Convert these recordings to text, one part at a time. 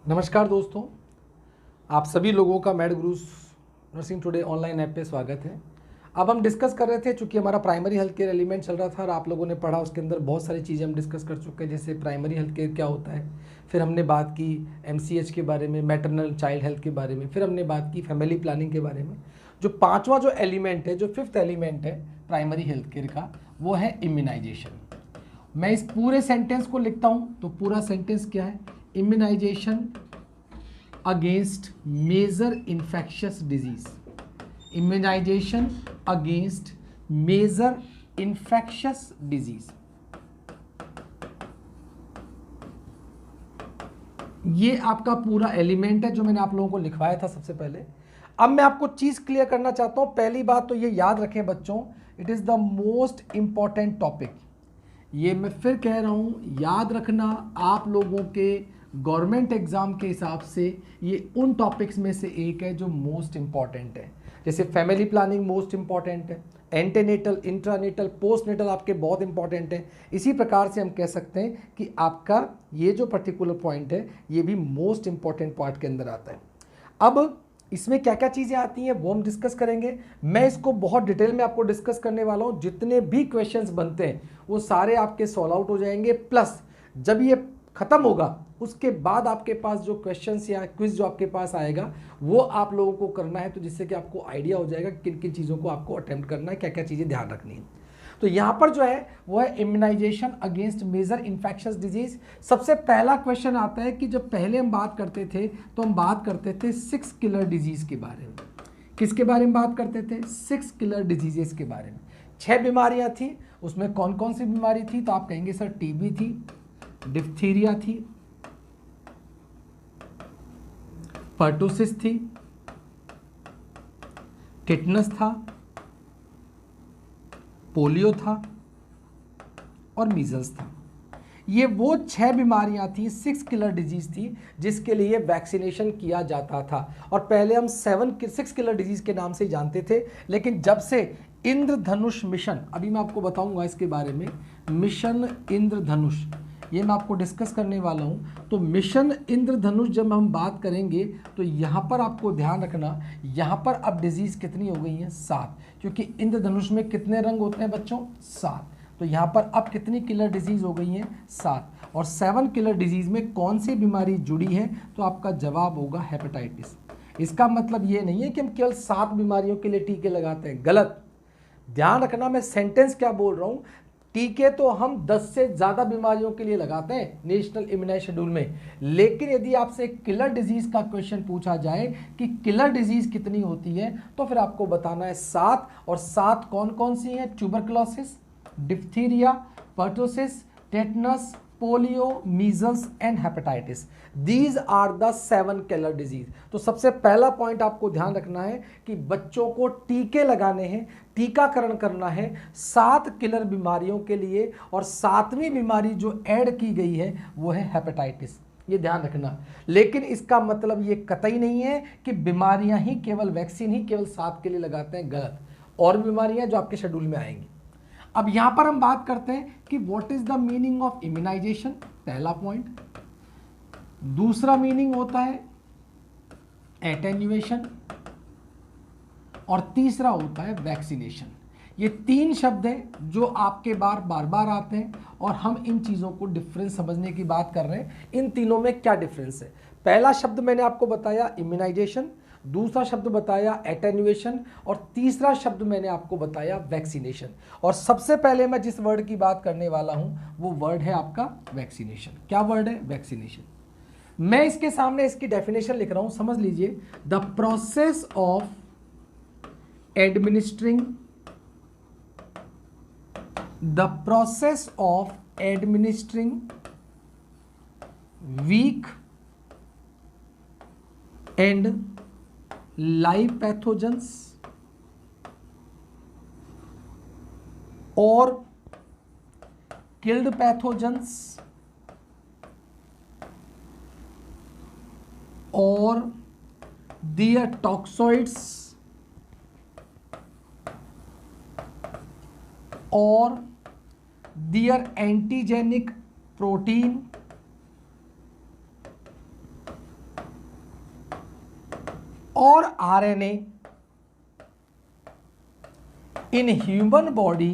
नमस्कार दोस्तों, आप सभी लोगों का Med Gurus nursing today online app पे स्वागत है। अब हम डिस्कस कर रहे थे, चूंकि हमारा प्राइमरी हेल्थ केयर एलिमेंट चल रहा था और आप लोगों ने पढ़ा, उसके अंदर बहुत सारी चीज़ें हम डिस्कस कर चुके हैं, जैसे प्राइमरी हेल्थ केयर क्या होता है। फिर हमने बात की MCH के बारे में, मैटरनल चाइल्ड हेल्थ के बारे में। फिर हमने बात की फैमिली प्लानिंग के बारे में। जो पाँचवा जो एलिमेंट है, जो फिफ्थ एलिमेंट है प्राइमरी हेल्थ केयर का, वो है इम्यूनाइजेशन। मैं इस पूरे सेंटेंस को लिखता हूँ तो पूरा सेंटेंस क्या है? Immunisation against major infectious disease. Immunization against major infectious disease. ये आपका पूरा एलिमेंट है जो मैंने आप लोगों को लिखवाया था सबसे पहले। अब मैं आपको चीज क्लियर करना चाहता हूं। पहली बात तो ये याद रखें बच्चों, it is the most important topic. ये मैं फिर कह रहा हूं, याद रखना, आप लोगों के गवर्नमेंट एग्जाम के हिसाब से ये उन टॉपिक्स में से एक है जो मोस्ट इंपॉर्टेंट है। जैसे फैमिली प्लानिंग मोस्ट इंपॉर्टेंट है, एंटीनेटल, इंट्रानेटल, पोस्टनेटल आपके बहुत इंपॉर्टेंट है। इसी प्रकार से हम कह सकते हैं कि आपका ये जो पर्टिकुलर पॉइंट है ये भी मोस्ट इंपॉर्टेंट पार्ट के अंदर आता है। अब इसमें क्या क्या चीज़ें आती हैं वो हम डिस्कस करेंगे। मैं इसको बहुत डिटेल में आपको डिस्कस करने वाला हूँ। जितने भी क्वेश्चंस बनते हैं वो सारे आपके सॉल्व आउट हो जाएंगे। प्लस जब ये खत्म होगा उसके बाद आपके पास जो क्वेश्चंस या क्विज जो आपके पास आएगा वो आप लोगों को करना है, तो जिससे कि आपको आइडिया हो जाएगा किन किन चीज़ों को आपको अटेम्प्ट करना है, क्या क्या चीज़ें ध्यान रखनी है। तो यहाँ पर जो है वो है immunisation against major infectious disease. सबसे पहला क्वेश्चन आता है कि जब पहले हम बात करते थे तो हम बात करते थे 6 किलर डिजीज के बारे में। किसके बारे में बात करते थे? 6 किलर डिजीजेस के बारे में। 6 बीमारियां थी। उसमें कौन कौन सी बीमारी थी? तो आप कहेंगे सर टीबी थी, डिप्थीरिया थी, पर्टुसिस थी, टिटनस था, पोलियो था और मीजल्स था। ये वो 6 बीमारियां थी, 6 किलर डिजीज थी जिसके लिए वैक्सीनेशन किया जाता था। और पहले हम 6 किलर डिजीज के नाम से ही जानते थे, लेकिन जब से इंद्रधनुष मिशन, अभी मैं आपको बताऊंगा इसके बारे में, मिशन इंद्रधनुष, ये मैं आपको डिस्कस करने वाला हूं। तो मिशन इंद्रधनुष जब हम बात करेंगे तो यहां पर आपको ध्यान रखना, यहां पर अब डिजीज कितनी हो गई हैं? 7, क्योंकि इंद्रधनुष में कितने रंग होते हैं बच्चों? 7। तो यहाँ पर अब कितनी किलर डिजीज हो गई हैं? 7। और 7 किलर डिजीज में कौन सी बीमारी जुड़ी है? तो आपका जवाब होगा हेपेटाइटिस। इसका मतलब ये नहीं है कि हम केवल 7 बीमारियों के लिए टीके लगाते हैं, गलत। ध्यान रखना मैं सेंटेंस क्या बोल रहा हूँ। टीके तो हम 10 से ज़्यादा बीमारियों के लिए लगाते हैं नेशनल इम्यूनाइज शेड्यूल में, लेकिन यदि आपसे किलर डिजीज का क्वेश्चन पूछा जाए कि किलर डिजीज कितनी होती है, तो फिर आपको बताना है 7। और 7 कौन कौन सी हैं? Tuberculosis, diphtheria, pertussis, tetanus, polio, measles and hepatitis. These are the 7 killer disease. तो सबसे पहला पॉइंट आपको ध्यान रखना है कि बच्चों को टीके लगाने हैं, टीकाकरण करना है 7 किलर बीमारियों के लिए। और 7वीं बीमारी जो ऐड की गई है वो है हेपेटाइटिस, ये ध्यान रखना। लेकिन इसका मतलब ये कतई नहीं है कि बीमारियां ही केवल, वैक्सीन ही केवल 7 के लिए लगाते हैं, गलत। और बीमारियां जो आपके शेड्यूल में आएंगी। अब यहां पर हम बात करते हैं कि what is the meaning of immunisation, पहला पॉइंट। दूसरा मीनिंग होता है एटेन्युएशन और तीसरा होता है वैक्सीनेशन। ये 3 शब्द हैं जो आपके बार बार आते हैं और हम इन चीज़ों को डिफरेंस समझने की बात कर रहे हैं। इन तीनों में क्या डिफरेंस है? पहला शब्द मैंने आपको बताया इम्यूनाइजेशन, दूसरा शब्द बताया एटेन्युएशन और तीसरा शब्द मैंने आपको बताया वैक्सीनेशन। और सबसे पहले मैं जिस वर्ड की बात करने वाला हूं वो वर्ड है आपका वैक्सीनेशन। क्या वर्ड है? वैक्सीनेशन। मैं इसके सामने इसकी डेफिनेशन लिख रहा हूं, समझ लीजिए। The process of administering weak and live pathogens or killed pathogens or their toxoids or their antigenic protein और RNA in human body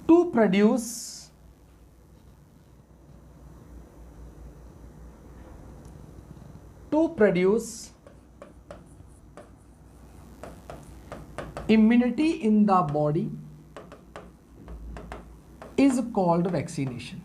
to produce immunity in the body is called vaccination।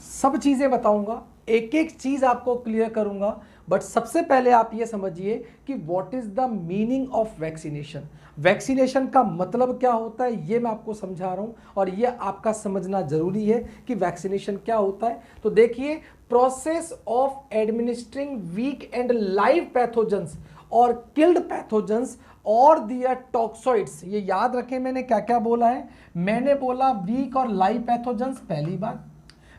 सब चीजें बताऊंगा, एक एक चीज आपको clear करूंगा, but सबसे पहले आप ये समझिए कि what is the meaning of vaccination. Vaccination का मतलब क्या होता है ये मैं आपको समझा रहा हूं, और ये आपका समझना जरूरी है कि वैक्सीनेशन क्या होता है। तो देखिए, process of administering weak and live pathogens और किल्ड पैथोजेंस और दियर टॉक्सोइड्स। ये याद रखें मैंने क्या क्या बोला है। मैंने बोला वीक और लाइव पैथोजेंस पहली बात,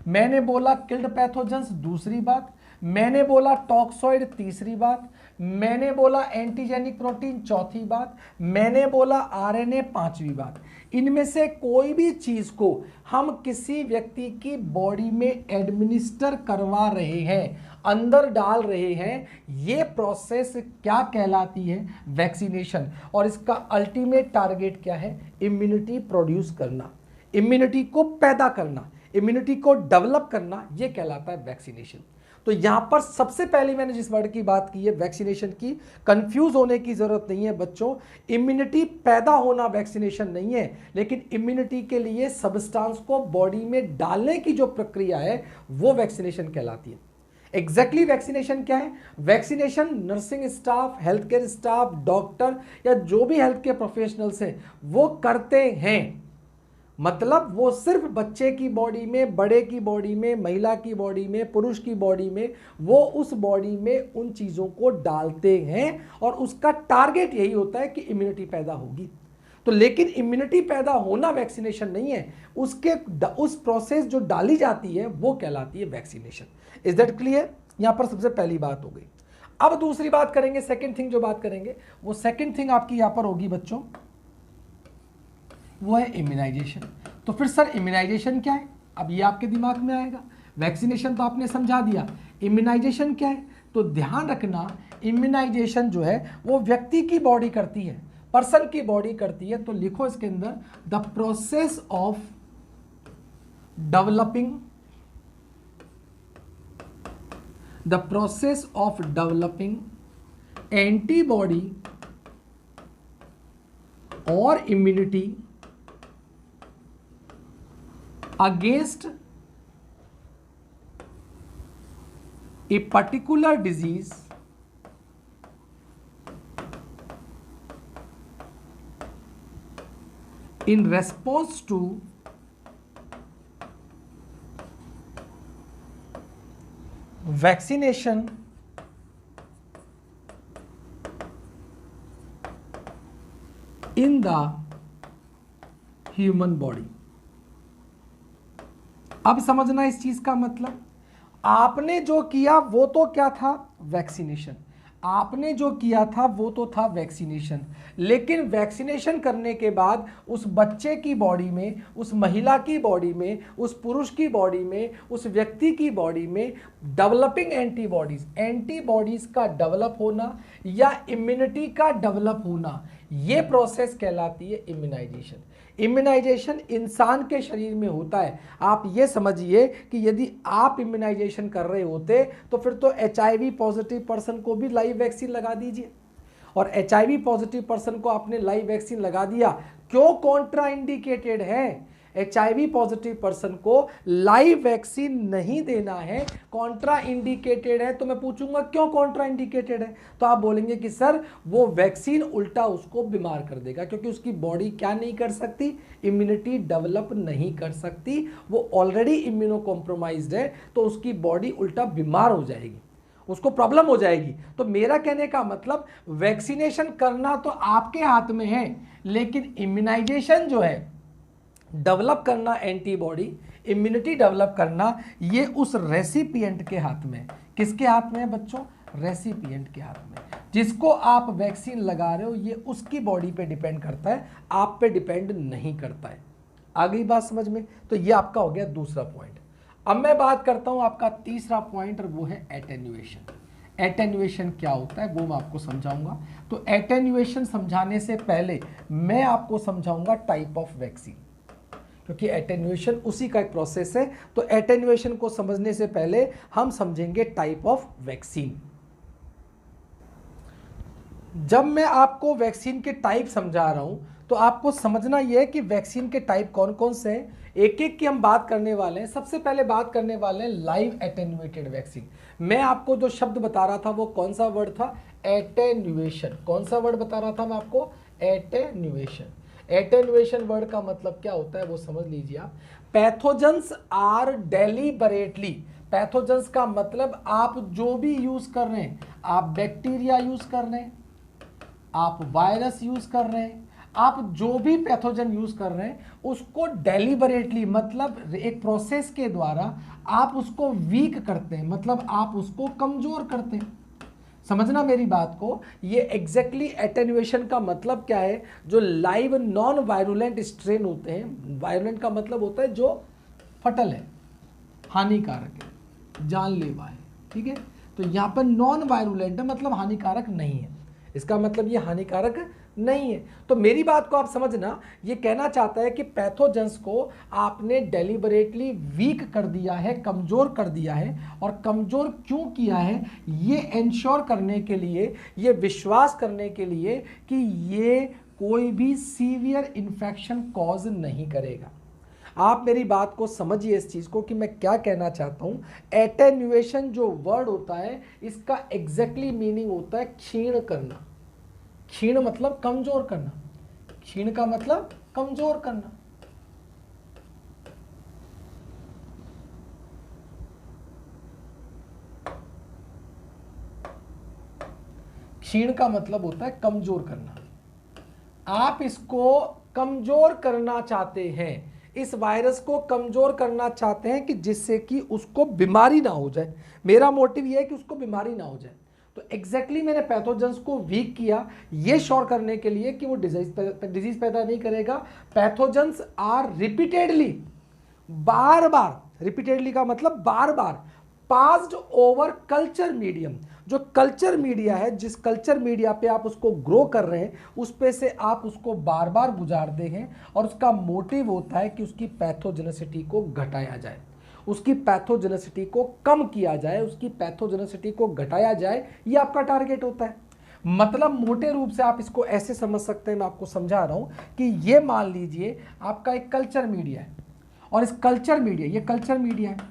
मैंने बोला किल्ड पैथोजेंस दूसरी बात, मैंने बोला टॉक्सोइड तीसरी बात, मैंने बोला एंटीजेनिक प्रोटीन चौथी बात, मैंने बोला आरएनए पांचवी बात। इनमें से कोई भी चीज को हम किसी व्यक्ति की बॉडी में एडमिनिस्टर करवा रहे हैं, अंदर डाल रहे हैं, ये प्रोसेस क्या कहलाती है? वैक्सीनेशन। और इसका अल्टीमेट टारगेट क्या है? इम्यूनिटी प्रोड्यूस करना, इम्यूनिटी को पैदा करना, इम्यूनिटी को डेवलप करना, ये कहलाता है वैक्सीनेशन। तो यहां पर सबसे पहले मैंने जिस वर्ड की बात की है वैक्सीनेशन की, कंफ्यूज होने की जरूरत नहीं है बच्चों। इम्यूनिटी पैदा होना वैक्सीनेशन नहीं है, लेकिन इम्यूनिटी के लिए सब्सटेंस को बॉडी में डालने की जो प्रक्रिया है वो वैक्सीनेशन कहलाती है। एग्जैक्टली वैक्सीनेशन क्या है? Vaccination nursing staff, health care staff, doctor या जो भी हेल्थ केयर प्रोफेशनल्स हैं वो करते हैं। मतलब वो सिर्फ बच्चे की बॉडी में, बड़े की बॉडी में, महिला की बॉडी में, पुरुष की बॉडी में, वो उस बॉडी में उन चीज़ों को डालते हैं और उसका टारगेट यही होता है कि इम्यूनिटी पैदा होगी। तो लेकिन इम्यूनिटी पैदा होना वैक्सीनेशन नहीं है, उस प्रोसेस जो डाली जाती है वो कहलाती है वैक्सीनेशन। Is that clear? यहां पर सबसे पहली बात हो गई। अब दूसरी बात करेंगे, सेकेंड थिंग जो बात करेंगे वो सेकेंड थिंग आपकी यहां पर होगी बच्चों, वो है इम्यूनाइजेशन। तो फिर सर इम्यूनाइजेशन क्या है? अब ये आपके दिमाग में आएगा। वैक्सीनेशन तो आपने समझा दिया, इम्यूनाइजेशन क्या है? तो ध्यान रखना, इम्यूनाइजेशन जो है वो व्यक्ति की बॉडी करती है, पर्सन की बॉडी करती है। तो लिखो इसके अंदर, the process of developing, the process of developing antibody और immunity against a particular disease in response to vaccination in the human body। अब समझना इस चीज का मतलब, आपने जो किया वो तो क्या था? वैक्सीनेशन। आपने जो किया था वो तो था वैक्सीनेशन, लेकिन वैक्सीनेशन करने के बाद उस बच्चे की बॉडी में, उस महिला की बॉडी में, उस पुरुष की बॉडी में, उस व्यक्ति की बॉडी में डेवलपिंग एंटीबॉडीज, एंटीबॉडीज का डेवलप होना या इम्यूनिटी का डेवलप होना, ये प्रोसेस कहलाती है इम्यूनाइजेशन। इम्यूनाइजेशन इंसान के शरीर में होता है। आप ये समझिए कि यदि आप इम्यूनाइजेशन कर रहे होते तो फिर तो HIV पॉजिटिव पर्सन को भी लाइव वैक्सीन लगा दीजिए, और HIV पॉजिटिव पर्सन को आपने लाइव वैक्सीन लगा दिया, क्यों कॉन्ट्रा इंडिकेटेड है? HIV पॉजिटिव पर्सन को लाइव वैक्सीन नहीं देना है, कॉन्ट्रा इंडिकेटेड है। तो मैं पूछूंगा क्यों कॉन्ट्रा इंडिकेटेड है? तो आप बोलेंगे कि सर वो वैक्सीन उल्टा उसको बीमार कर देगा, क्योंकि उसकी बॉडी क्या नहीं कर सकती? इम्यूनिटी डेवलप नहीं कर सकती, वो ऑलरेडी इम्यूनो कॉम्प्रोमाइज्ड है, तो उसकी बॉडी उल्टा बीमार हो जाएगी, उसको प्रॉब्लम हो जाएगी। तो मेरा कहने का मतलब, वैक्सीनेशन करना तो आपके हाथ में है, लेकिन इम्यूनाइजेशन जो है, डेवलप करना एंटीबॉडी, इम्यूनिटी डेवलप करना, ये उस रेसिपिएंट के हाथ में। किसके हाथ में है बच्चों? रेसिपिएंट के हाथ में। जिसको आप वैक्सीन लगा रहे हो ये उसकी बॉडी पे डिपेंड करता है, आप पे डिपेंड नहीं करता है। आ गई बात समझ में? तो ये आपका हो गया दूसरा पॉइंट। अब मैं बात करता हूं आपका तीसरा पॉइंट, और वो है एटेन्युएशन। एटेन्युएशन क्या होता है वो मैं आपको समझाऊंगा। तो एटेन्युएशन समझाने से पहले मैं आपको समझाऊंगा टाइप ऑफ वैक्सीन, क्योंकि एटेन्युएशन उसी का एक प्रोसेस है। तो एटेन्युएशन को समझने से पहले हम समझेंगे टाइप ऑफ वैक्सीन। जब मैं आपको वैक्सीन के टाइप समझा रहा हूं तो आपको समझना यह है कि वैक्सीन के टाइप कौन कौन से हैं, एक एक की हम बात करने वाले हैं। सबसे पहले बात करने वाले हैं लाइव एटेन्युएटेड वैक्सीन। मैं आपको जो शब्द बता रहा था वो कौन सा वर्ड था, एटेन्युएशन। कौन सा वर्ड बता रहा था मैं आपको, एटेन्युएशन। एटेन्युएशन वर्ड का मतलब क्या होता है वो समझ लीजिए आप। पैथोजेंस आर डेलिबरेटली, पैथोजेंस का मतलब आप जो भी यूज कर रहे हैं, आप बैक्टीरिया यूज कर रहे हैं, आप वायरस यूज कर रहे हैं, आप जो भी पैथोजन यूज कर रहे हैं उसको डेलिबरेटली, मतलब एक प्रोसेस के द्वारा आप उसको वीक करते हैं, मतलब आप उसको कमजोर करते हैं। समझना मेरी बात को, ये एग्जैक्टली एटेन्युएशन का मतलब क्या है। जो लाइव नॉन वायरुलेंट स्ट्रेन होते हैं, वायरुलेंट का मतलब होता है जो फटल है, हानिकारक है, जानलेवा है, ठीक है। तो यहाँ पर नॉन वायरुलेंट है मतलब हानिकारक नहीं है, इसका मतलब ये हानिकारक नहीं है। तो मेरी बात को आप समझना, ये कहना चाहता है कि पैथोजेंस को आपने डेलिबरेटली वीक कर दिया है, कमजोर कर दिया है। और कमजोर क्यों किया है, ये इंश्योर करने के लिए, ये विश्वास करने के लिए कि ये कोई भी सीवियर इन्फेक्शन कॉज नहीं करेगा। आप मेरी बात को समझिए इस चीज को कि मैं क्या कहना चाहता हूं। एटेन्युएशन जो वर्ड होता है इसका एग्जैक्टली मीनिंग होता है क्षीण करना। क्षीण मतलब कमजोर करना, क्षीण का मतलब कमजोर करना। क्षीण का मतलब होता है कमजोर करना। आप इसको कमजोर करना चाहते हैं, इस वायरस को कमजोर करना चाहते हैं कि जिससे कि उसको बीमारी ना हो जाए। मेरा मोटिव यह है कि उसको बीमारी ना हो जाए। तो एग्जैक्टली मैंने पैथोजेंस को वीक किया ये श्योर करने के लिए कि वो डिजीज पैदा नहीं करेगा। पैथोजेंस आर रिपीटेडली, बार बार, रिपीटेडली का मतलब बार बार, पास्ड ओवर कल्चर मीडियम। जो कल्चर मीडिया है, जिस कल्चर मीडिया पे आप उसको ग्रो कर रहे हैं उस पे से आप उसको बार बार गुजारते हैं, और उसका मोटिव होता है कि उसकी पैथोजेनेसिटी को घटाया जाए, उसकी पैथोजेनेसिटी को कम किया जाए, उसकी पैथोजेनेसिटी को घटाया जाए, ये आपका टारगेट होता है। मतलब मोटे रूप से आप इसको ऐसे समझ सकते हैं, मैं आपको समझा रहा हूं कि ये मान लीजिए आपका एक कल्चर मीडिया है, और इस कल्चर मीडिया, ये कल्चर मीडिया है,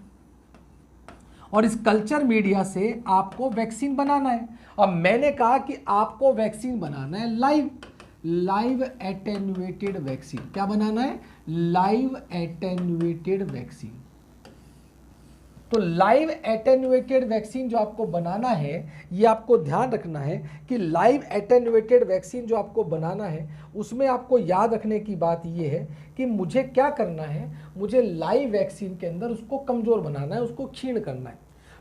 और इस कल्चर मीडिया से आपको वैक्सीन बनाना है। और मैंने कहा कि आपको वैक्सीन बनाना है लाइव एटेन्युएटेड वैक्सीन। क्या बनाना है, लाइव एटेन्युएटेड वैक्सीन। तो लाइव एटेन्युएटेड वैक्सीन जो आपको बनाना है, ये आपको ध्यान रखना है कि लाइव एटेन्युएटेड वैक्सीन जो आपको बनाना है उसमें आपको याद रखने की बात ये है कि मुझे क्या करना है, मुझे लाइव वैक्सीन के अंदर उसको कमजोर बनाना है, उसको क्षीण करना है।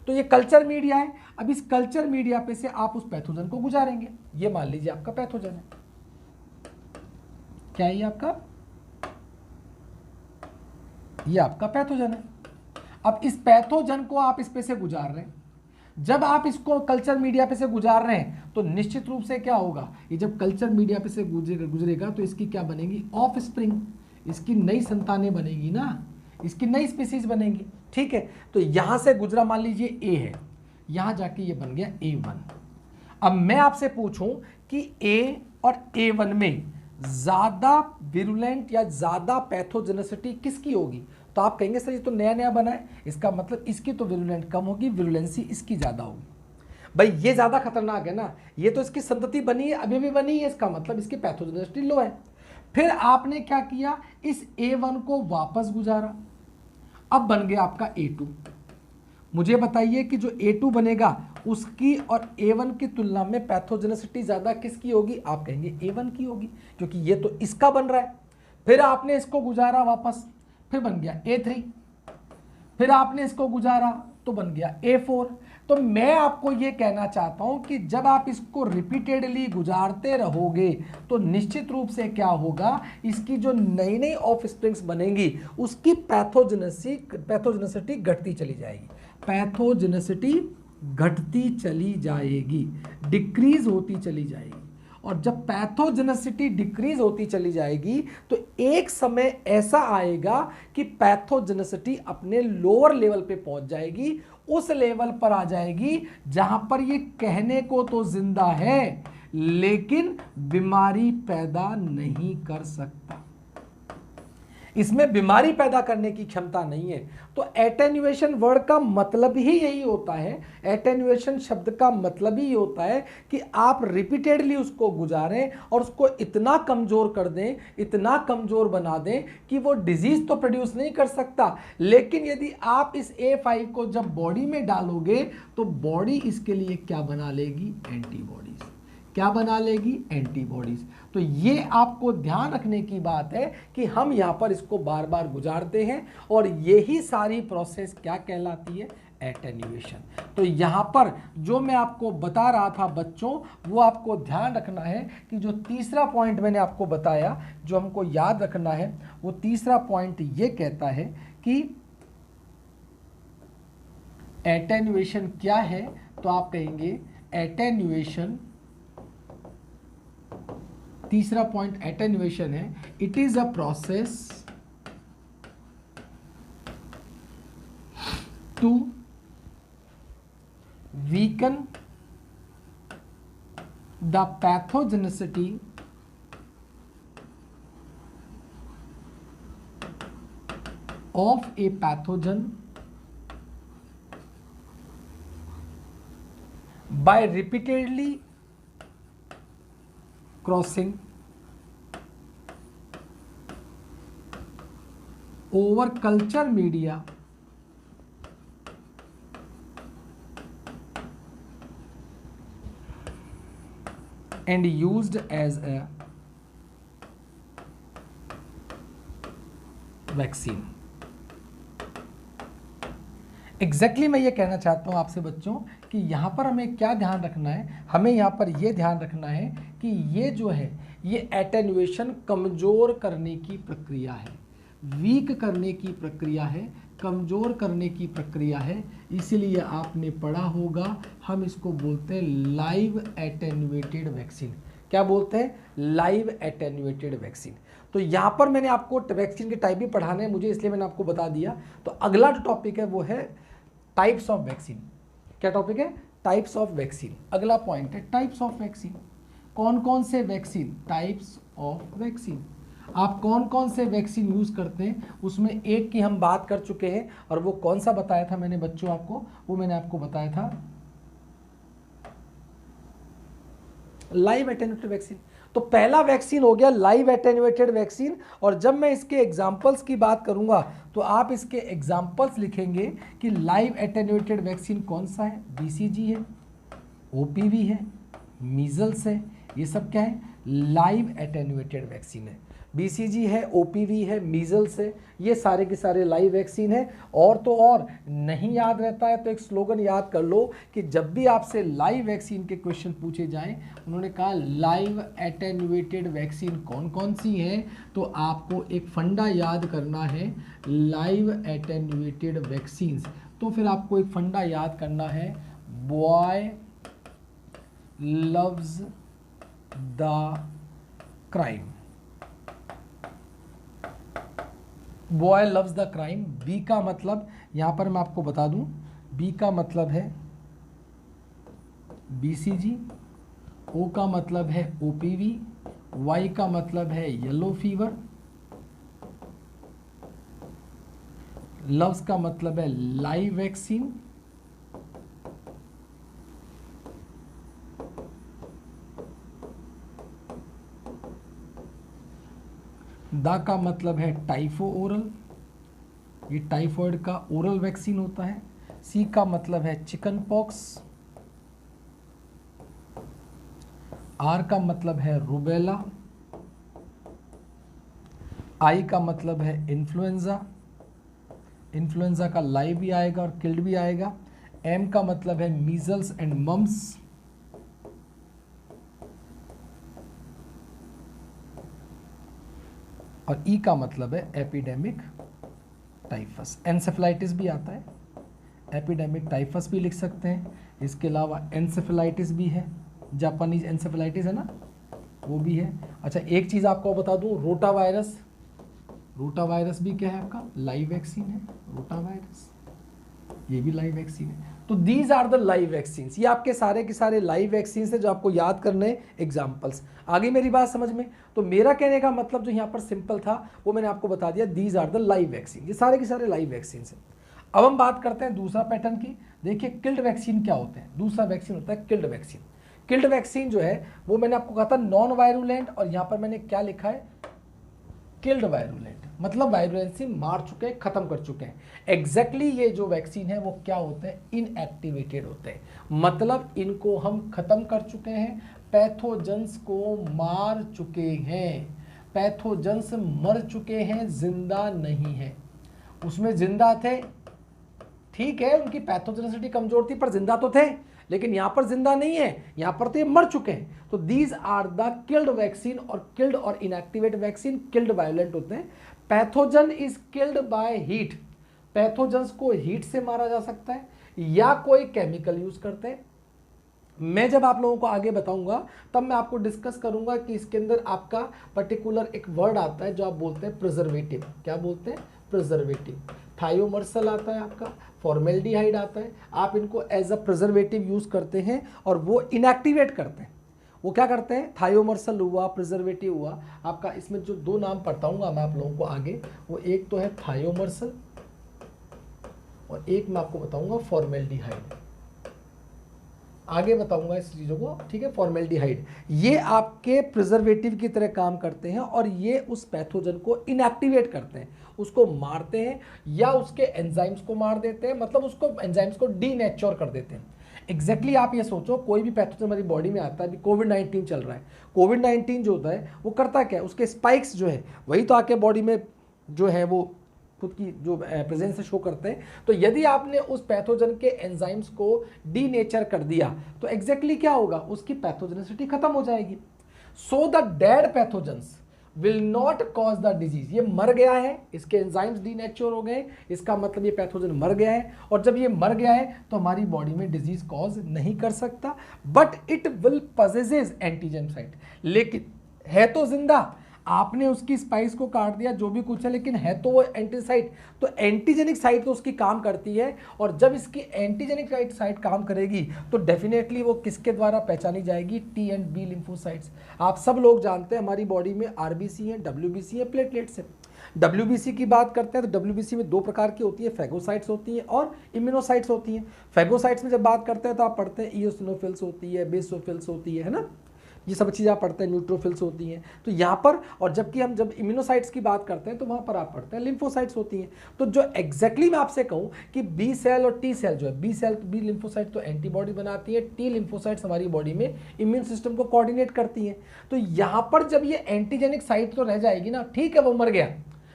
तो ये कल्चर मीडिया है। अब इस कल्चर मीडिया पे से आप उस पैथोजन को गुजारेंगे। ये मान लीजिए आपका पैथोजन है, क्या है ये आपका, ये आपका पैथोजन है। अब इस पैथोजन को आप इस पे से गुजार रहे हैं। जब आप इसको कल्चर मीडिया पे से गुजार रहे हैं तो निश्चित रूप से क्या होगा, ये जब कल्चर मीडिया पे से गुजरेगा तो इसकी क्या बनेगी, ऑफ स्प्रिंग, इसकी नई संतानें बनेगी ना, इसकी नई स्पीसीज बनेगी, ठीक है। तो यहां से गुजरा, मान लीजिए ए है, यहां जाके ये बन गया A1। अब मैं आपसे पूछूं कि A और A1 में ज्यादा विरुलेंट या ज्यादा पैथोजेनेसिटी किसकी होगी, तो आप कहेंगे सर ये तो नया नया बना है, इसका मतलब इसकी तो विरुलेंट कम होगी, विरुलेंसी इसकी ज्यादा होगी। भाई ये ज्यादा खतरनाक है ना, ये तो इसकी संतति बनी है, अभी भी बनी है, इसका मतलब इसकी पैथोजेनेसिटी लो है। फिर आपने क्या किया, इस A1 को वापस गुजारा, अब बन गया आपका A2। मुझे बताइए कि जो A2 बनेगा उसकी और A1 की तुलना में पैथोजेनेसिटी ज्यादा किसकी होगी, आप कहेंगे A1 की होगी, क्योंकि ये तो इसका बन रहा है। फिर आपने इसको गुजारा वापस, फिर बन गया A3, फिर आपने इसको गुजारा तो बन गया A4। तो मैं आपको ये कहना चाहता हूं कि जब आप इसको रिपीटेडली गुजारते रहोगे तो निश्चित रूप से क्या होगा, इसकी जो नई नई ऑफ स्प्रिंग्स बनेंगी उसकी पैथोजेनेसिटी घटती चली जाएगी, पैथोजेनेसिटी घटती चली जाएगी, डिक्रीज होती चली जाएगी। और जब पैथोजेनेसिटी डिक्रीज होती चली जाएगी तो एक समय ऐसा आएगा कि पैथोजेनेसिटी अपने लोअर लेवल पे पहुंच जाएगी, उस लेवल पर आ जाएगी जहां पर ये कहने को तो जिंदा है लेकिन बीमारी पैदा नहीं कर सकता, इसमें बीमारी पैदा करने की क्षमता नहीं है। तो एटेन्युएशन वर्ड का मतलब ही यही होता है, एटेन्युएशन शब्द का मतलब ही होता है कि आप रिपीटेडली उसको गुजारें और उसको इतना कमजोर कर दें, इतना कमजोर बना दें कि वो डिजीज तो प्रोड्यूस नहीं कर सकता, लेकिन यदि आप इस A5 को जब बॉडी में डालोगे तो बॉडी इसके लिए क्या बना लेगी, एंटीबॉडीज। क्या बना लेगी, एंटीबॉडीज। तो ये आपको ध्यान रखने की बात है कि हम यहाँ पर इसको बार बार गुजारते हैं और यही सारी प्रोसेस क्या कहलाती है, एटेन्युएशन। तो यहाँ पर जो मैं आपको बता रहा था बच्चों, वो आपको ध्यान रखना है कि जो तीसरा पॉइंट मैंने आपको बताया जो हमको याद रखना है, वो तीसरा पॉइंट ये कहता है कि एटेन्युएशन क्या है। तो आप कहेंगे एटेन्युएशन, तीसरा पॉइंट एटेन्युएशन है, it is a process to weaken the pathogenicity of a pathogen by repeatedly crossing over culture media and used as a vaccine। Exactly मैं ये कहना चाहता हूँ आपसे बच्चों कि यहाँ पर हमें क्या ध्यान रखना है, हमें यहाँ पर ये ध्यान रखना है कि ये जो है ये एटेन्युएशन कमज़ोर करने की प्रक्रिया है, वीक करने की प्रक्रिया है, कमज़ोर करने की प्रक्रिया है। इसीलिए आपने पढ़ा होगा, हम इसको बोलते हैं लाइव एटेन्युएटेड वैक्सीन। क्या बोलते हैं, लाइव एटेन्युएटेड वैक्सीन। तो यहाँ पर मैंने आपको वैक्सीन के टाइप भी पढ़ाने हैं मुझे, इसलिए मैंने आपको बता दिया। तो अगला जो टॉपिक है वो है टाइप्स ऑफ वैक्सीन। क्या टॉपिक है, टाइप्स ऑफ वैक्सीन। अगला पॉइंट है टाइप्स ऑफ वैक्सीन। कौन कौन से वैक्सीन, टाइप्स ऑफ वैक्सीन। आप कौन कौन से वैक्सीन यूज़ करते हैं, उसमें एक की हम बात कर चुके हैं, और वो कौन सा बताया था मैंने बच्चों आपको, वो मैंने आपको बताया था लाइव एटेन्युएटेड वैक्सीन। तो पहला वैक्सीन हो गया लाइव एटेन्युएटेड वैक्सीन। और जब मैं इसके एग्जाम्पल्स की बात करूंगा तो आप इसके एग्जाम्पल्स लिखेंगे कि लाइव एटेन्युएटेड वैक्सीन कौन सा है, BCG है, OPV है, मीजल्स है, ये सब क्या है, लाइव एटेन्युएटेड वैक्सीन है। BCG है, OPV है, मीजल्स है, ये सारे के सारे लाइव वैक्सीन है। और तो और नहीं याद रहता है तो एक स्लोगन याद कर लो कि जब भी आपसे लाइव वैक्सीन के क्वेश्चन पूछे जाएं, उन्होंने कहा लाइव एटेन्युएटेड वैक्सीन कौन कौन सी है, तो आपको एक फंडा याद करना है, लाइव एटेन्युएटेड वैक्सीन्स। तो फिर आपको एक फंडा याद करना है, boy loves the crime. Boy loves the crime. B का मतलब यहाँ पर मैं आपको बता दूं, बी का मतलब है BCG, O का मतलब है OPV, Y का मतलब है येलो फीवर, लव्स का मतलब है लाइव वैक्सीन, दा का मतलब है टाइफो ओरल, ये टाइफॉइड का ओरल वैक्सीन होता है। सी का मतलब है चिकन पॉक्स, आर का मतलब है रूबेला, आई का मतलब है इन्फ्लुएंजा, इन्फ्लुएंजा का लाइव भी आएगा और किल्ड भी आएगा। एम का मतलब है मीजल्स एंड मम्स, और ई का मतलब है एपिडेमिक टाइफस। एन्सेफेलाइटिस भी आता है, एपिडेमिक टाइफस भी लिख सकते हैं। इसके अलावा एन्सेफेलाइटिस भी है, जापानीज एन्सेफेलाइटिस है ना, वो भी है। अच्छा एक चीज़ आपको बता दूं, रोटा वायरस, रोटा वायरस भी क्या है आपका लाइव वैक्सीन है, रोटा वायरस ये भी लाइव वैक्सीन है। तो these are the live vaccine, ये आपके सारे के सारे लाइव वैक्सीन है जो आपको याद करने एग्जाम्पल्स। आगे मेरी बात समझ में? तो मेरा कहने का मतलब जो यहाँ पर सिंपल था वो मैंने आपको बता दिया, these are the live vaccine, ये सारे के सारे लाइव वैक्सीन है। अब हम बात करते हैं दूसरा पैटर्न की। देखिए किल्ड वैक्सीन क्या होते हैं, दूसरा वैक्सीन होता है किल्ड वैक्सीन। किल्ड वैक्सीन जो है वो मैंने आपको कहा था नॉन वायरुलेंट, और यहाँ पर मैंने क्या लिखा है किल्ड वायरुलेंट, मतलब वायरुलेंसी मार चुके हैं, खत्म कर चुके हैं। एग्जैक्टली ये जो वैक्सीन है वो क्या होते हैं, इनएक्टिवेटेड होते हैं, मतलब इनको हम खत्म कर चुके हैं, पैथोजेंस को मार चुके हैं, पैथोजेंस मर चुके हैं, जिंदा नहीं है। उसमें जिंदा थे, ठीक है, उनकी पैथोजेनिसिटी कमजोर थी पर जिंदा तो थे, लेकिन यहां पर जिंदा नहीं है, यहां पर तो ये मर चुके हैं। तो these are the killed vaccine, और किल्ड और इनएक्टिवेट वैक्सीन किल्ड वायलेंट होते हैं। Pathogen is killed by heat, pathogens को हीट से मारा जा सकता है या कोई केमिकल यूज करते हैं। मैं जब आप लोगों को आगे बताऊंगा तब मैं आपको डिस्कस करूंगा कि इसके अंदर आपका पर्टिकुलर एक वर्ड आता है जो आप बोलते हैं प्रिजर्वेटिव। क्या बोलते हैं? प्रिजर्वेटिव। थायोमर्सल आता है आपका, फॉर्मेल्डिहाइड आता है, आप इनको एज अ प्रिजर्वेटिव यूज करते हैं और वो इनएक्टिवेट करते हैं। वो क्या करते हैं? थायोमर्सल हुआ, प्रिजर्वेटिव हुआ आपका। इसमें जो दो नाम बताऊंगा मैं आप लोगों को आगे, वो एक तो है थायोमर्सल और एक मैं आपको बताऊंगा फॉर्मेल्डिहाइड, आगे बताऊंगा इस चीज़ों को, ठीक है। फॉर्मेल्डिहाइड ये आपके प्रिजर्वेटिव की तरह काम करते हैं और ये उस पैथोजन को इनएक्टिवेट करते हैं, उसको मारते हैं या उसके एंजाइम्स को मार देते हैं, मतलब उसको एंजाइम्स को डीनेचर कर देते हैं। एग्जैक्टली आप ये सोचो, कोई भी पैथोजन हमारी बॉडी में आता है, अभी कोविड-19 चल रहा है, कोविड-19 जो होता है वो करता क्या है, उसके स्पाइक्स जो है वही तो आके बॉडी में जो है वो खुद की जो प्रेजेंस से शो करते हैं। तो यदि आपने उस पैथोजन के एंजाइम्स को डीनेचर कर दिया तो एग्जैक्टली क्या होगा, उसकी पैथोजेनिसिटी खत्म हो जाएगी। So the dead pathogens will not cause the disease, ये मर गया है, इसके एंजाइम्स डीनेचर हो गए, इसका मतलब ये पैथोजन मर गया है, और जब ये मर गया है तो हमारी बॉडी में डिजीज कॉज नहीं कर सकता, but it will possesses antigen site. लेकिन है तो जिंदा, आपने उसकी स्पाइस को काट दिया जो भी कुछ है, लेकिन है तो वो एंटीसाइट, तो एंटीजेनिक साइट तो उसकी काम करती है, और जब इसकी एंटीजेनिक साइट काम करेगी तो डेफिनेटली वो किसके द्वारा पहचानी जाएगी, टी एंड बी लिम्फोसाइट्स। आप सब लोग जानते हैं हमारी बॉडी में आरबीसी है, डब्ल्यूबीसी है, प्लेटलेट्स है। डब्ल्यूबीसी की बात करते हैं तो डब्ल्यूबीसी में दो प्रकार की होती है, फैगोसाइट्स होती हैं और इम्यूनोसाइट्स होती हैं। फैगोसाइट्स में जब बात करते हैं तो आप पढ़ते हैं इयोसिनोफिल्स होती है, बेसोफिल्स होती है ना, ये सब चीज़ें आप पढ़ते हैं, न्यूट्रोफिल्स होती हैं। तो यहाँ पर, और जबकि हम जब इम्यूनोसाइट्स की बात करते हैं तो वहाँ पर आप पढ़ते हैं लिम्फोसाइट्स होती हैं। तो जो एग्जैक्टली मैं आपसे कहूँ कि बी सेल और टी सेल जो है, बी सेल बी लिम्फोसाइट तो एंटीबॉडी बनाती है, टी लिम्फोसाइट्स हमारी बॉडी में इम्यून सिस्टम को कोऑर्डिनेट करती हैं। तो यहाँ पर जब ये एंटीजेनिक साइट तो रह जाएगी ना, ठीक है वो मर गया,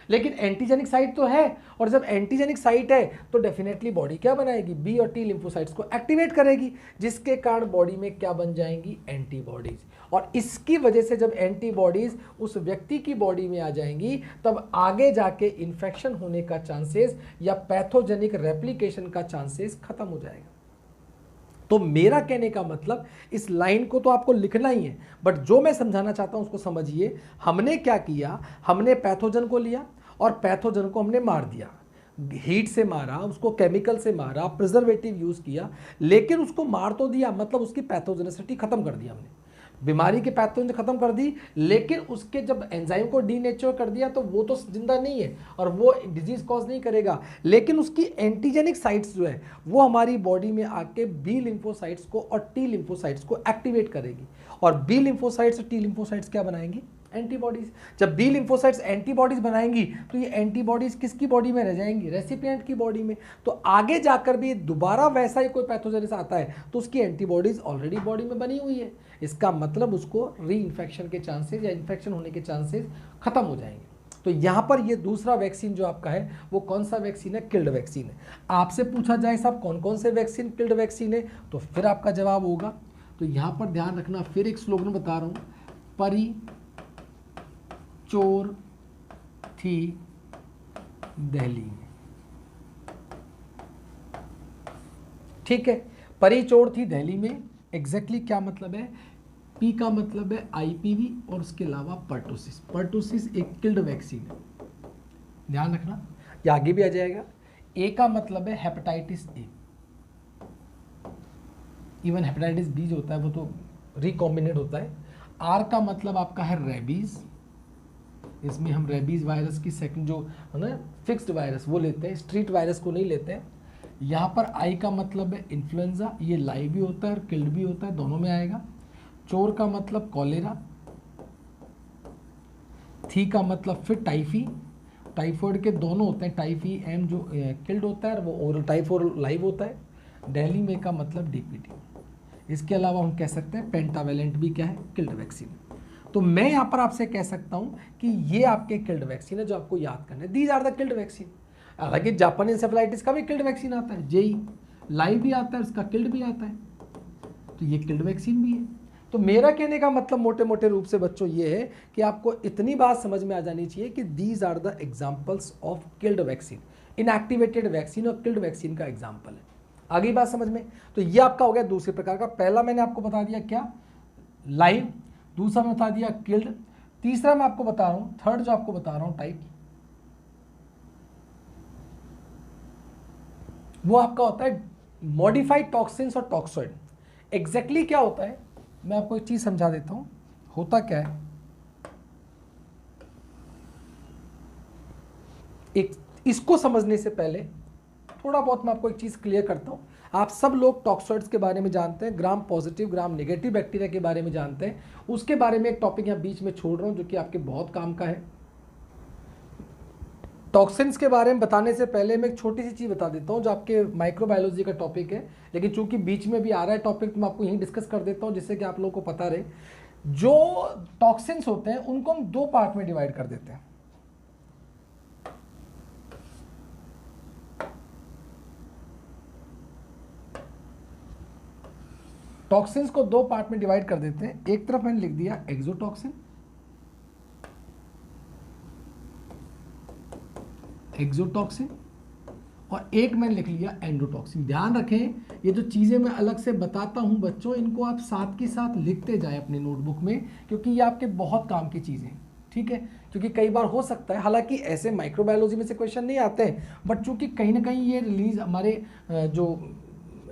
लेकिन एंटीजेनिक साइट तो है, और जब एंटीजेनिक साइट है तो डेफिनेटली बॉडी क्या बनाएगी, बी और टी लिम्फोसाइट्स को एक्टिवेट करेगी, जिसके कारण बॉडी में क्या बन जाएंगी, एंटीबॉडीज। और इसकी वजह से जब एंटीबॉडीज उस व्यक्ति की बॉडी में आ जाएंगी तब आगे जाके इन्फेक्शन होने का चांसेस या पैथोजेनिक रेप्लिकेशन का चांसेस खत्म हो जाएगा। तो मेरा कहने का मतलब, इस लाइन को तो आपको लिखना ही है, बट जो मैं समझाना चाहता हूं उसको समझिए। हमने क्या किया, हमने पैथोजन को लिया और पैथोजन को हमने मार दिया, हीट से मारा, उसको केमिकल से मारा, प्रिजर्वेटिव यूज किया, लेकिन उसको मार तो दिया, मतलब उसकी पैथोजेनिसिटी खत्म कर दिया हमने, बीमारी के पैथोजन खत्म कर दी, लेकिन उसके जब एंजाइम को डीनेचर कर दिया तो वो तो जिंदा नहीं है और वो डिजीज कॉज नहीं करेगा, लेकिन उसकी एंटीजेनिक साइट्स जो है वो हमारी बॉडी में आके बी लिम्फोसाइट्स को और टी लिम्फोसाइट्स को एक्टिवेट करेगी, और बी लिम्फोसाइट्स और टी लिम्फोसाइट्स क्या बनाएंगी, एंटीबॉडीज। जब बी लिम्फोसाइट्स एंटीबॉडीज बनाएंगी तो ये एंटीबॉडीज किसकी बॉडी में रह जाएंगी, रेसिपिएंट की बॉडी में। तो आगे जाकर भी दोबारा वैसा ही कोई पैथोजेनिस आता है तो उसकी एंटीबॉडीज ऑलरेडी बॉडी में बनी हुई है, इसका मतलब उसको री इन्फेक्शन के चांसेस या इन्फेक्शन होने के चांसेस खत्म हो जाएंगे। तो यहां पर ये दूसरा वैक्सीन जो आपका है वो कौन सा वैक्सीन है? किल्ड वैक्सीन है। आपसे पूछा जाए साहब कौन कौन से वैक्सीन किल्ड वैक्सीन है, तो फिर आपका जवाब होगा, तो यहां पर ध्यान रखना, फिर एक स्लोगन बता रहा हूं, परी चोर थी दिल्ली में। ठीक है, परी चोर थी दिल्ली में, एग्जैक्टली क्या मतलब है? पी का मतलब है आईपीवी और उसके अलावा पर्टोसिस। पर्टोसिस एक किल्ड वैक्सीन है, ध्यान रखना, ये आगे भी आ जाएगा। ए का मतलब है hepatitis A, even hepatitis B जो होता है वो तो रिकॉम्बिनेट होता है। आर का मतलब आपका है रेबीज, इसमें हम रेबीज वायरस की सेकंड जो है ना फिक्स्ड वायरस वो लेते हैं, स्ट्रीट वायरस को नहीं लेते हैं। यहाँ पर आई का मतलब है इन्फ्लुएंजा, ये लाइव भी होता है और किल्ड भी होता है, दोनों में आएगा। चोर का मतलब कॉलेरा, थी का मतलब फिर टाइफी, टाइफॉइड के दोनों होते हैं, टाइफी एम जो किल्ड होता है और वो ओरल टाइफॉइड लाइव होता है। दिल्ली में का मतलब डीपीटी। इसके अलावा हम कह सकते हैं पेंटावेलेंट भी क्या है? Killed vaccine. तो मैं यहाँ पर आपसे कह सकता हूँ कि ये आपके किल्ड वैक्सीन है जो आपको याद करना है, these are the killed vaccine. हालांकि जापानी इंसेफेलाइटिस का भी किल्ड वैक्सीन आता है, जेई लाइव भी आता है, उसका किल्ड भी आता है, तो ये किल्ड वैक्सीन भी है। तो मेरा कहने का मतलब मोटे मोटे रूप से बच्चों ये है कि आपको इतनी बात समझ में आ जानी चाहिए कि these are the examples of killed vaccine. Inactivated vaccine और किल्ड वैक्सीन का एग्जाम्पल है। आगे बात समझ में? तो ये आपका हो गया दूसरे प्रकार का। पहला मैंने आपको बता दिया क्या? लाइव। दूसरा मैं बता दिया किल्ड। तीसरा मैं आपको बता रहा हूं, थर्ड जो आपको बता रहा हूं टाइप, वो आपका होता है मॉडिफाइड टॉक्सिन्स और टॉक्सोइड। एग्जैक्टली क्या होता है मैं आपको एक चीज समझा देता हूं। होता क्या है, एक इसको समझने से पहले थोड़ा बहुत मैं आपको एक चीज क्लियर करता हूं। आप सब लोग टॉक्सोइड्स के बारे में जानते हैं, gram positive gram negative bacteria के बारे में जानते हैं। उसके बारे में एक टॉपिक यहाँ बीच में छोड़ रहा हूं जो कि आपके बहुत काम का है। टॉक्सिन्स के बारे में बताने से पहले मैं एक छोटी सी चीज़ बता देता हूँ जो आपके माइक्रोबायोलॉजी का टॉपिक है, लेकिन चूंकि बीच में भी आ रहा है टॉपिक तो मैं आपको यहीं डिस्कस कर देता हूँ जिससे कि आप लोगों को पता रहे। जो टॉक्सिन्स होते हैं उनको हम दो पार्ट में डिवाइड कर देते हैं। टॉक्सिन्स को दो पार्ट में डिवाइड कर देते हैं। एक तरफ मैंने लिख दिया एक्सोटॉक्सिन, एक्सोटॉक्सिन, और एक मैंने लिख लिया एंडोटॉक्सिन। ध्यान रखें ये जो चीज़ें मैं अलग से बताता हूं बच्चों, इनको आप साथ के साथ लिखते जाएं अपने नोटबुक में, क्योंकि ये आपके बहुत काम की चीज़ें हैं। ठीक है, क्योंकि कई बार हो सकता है, हालांकि ऐसे माइक्रोबायोलॉजी में से क्वेश्चन नहीं आते हैं, बट चूंकि कहीं ना कहीं ये रिलीज हमारे जो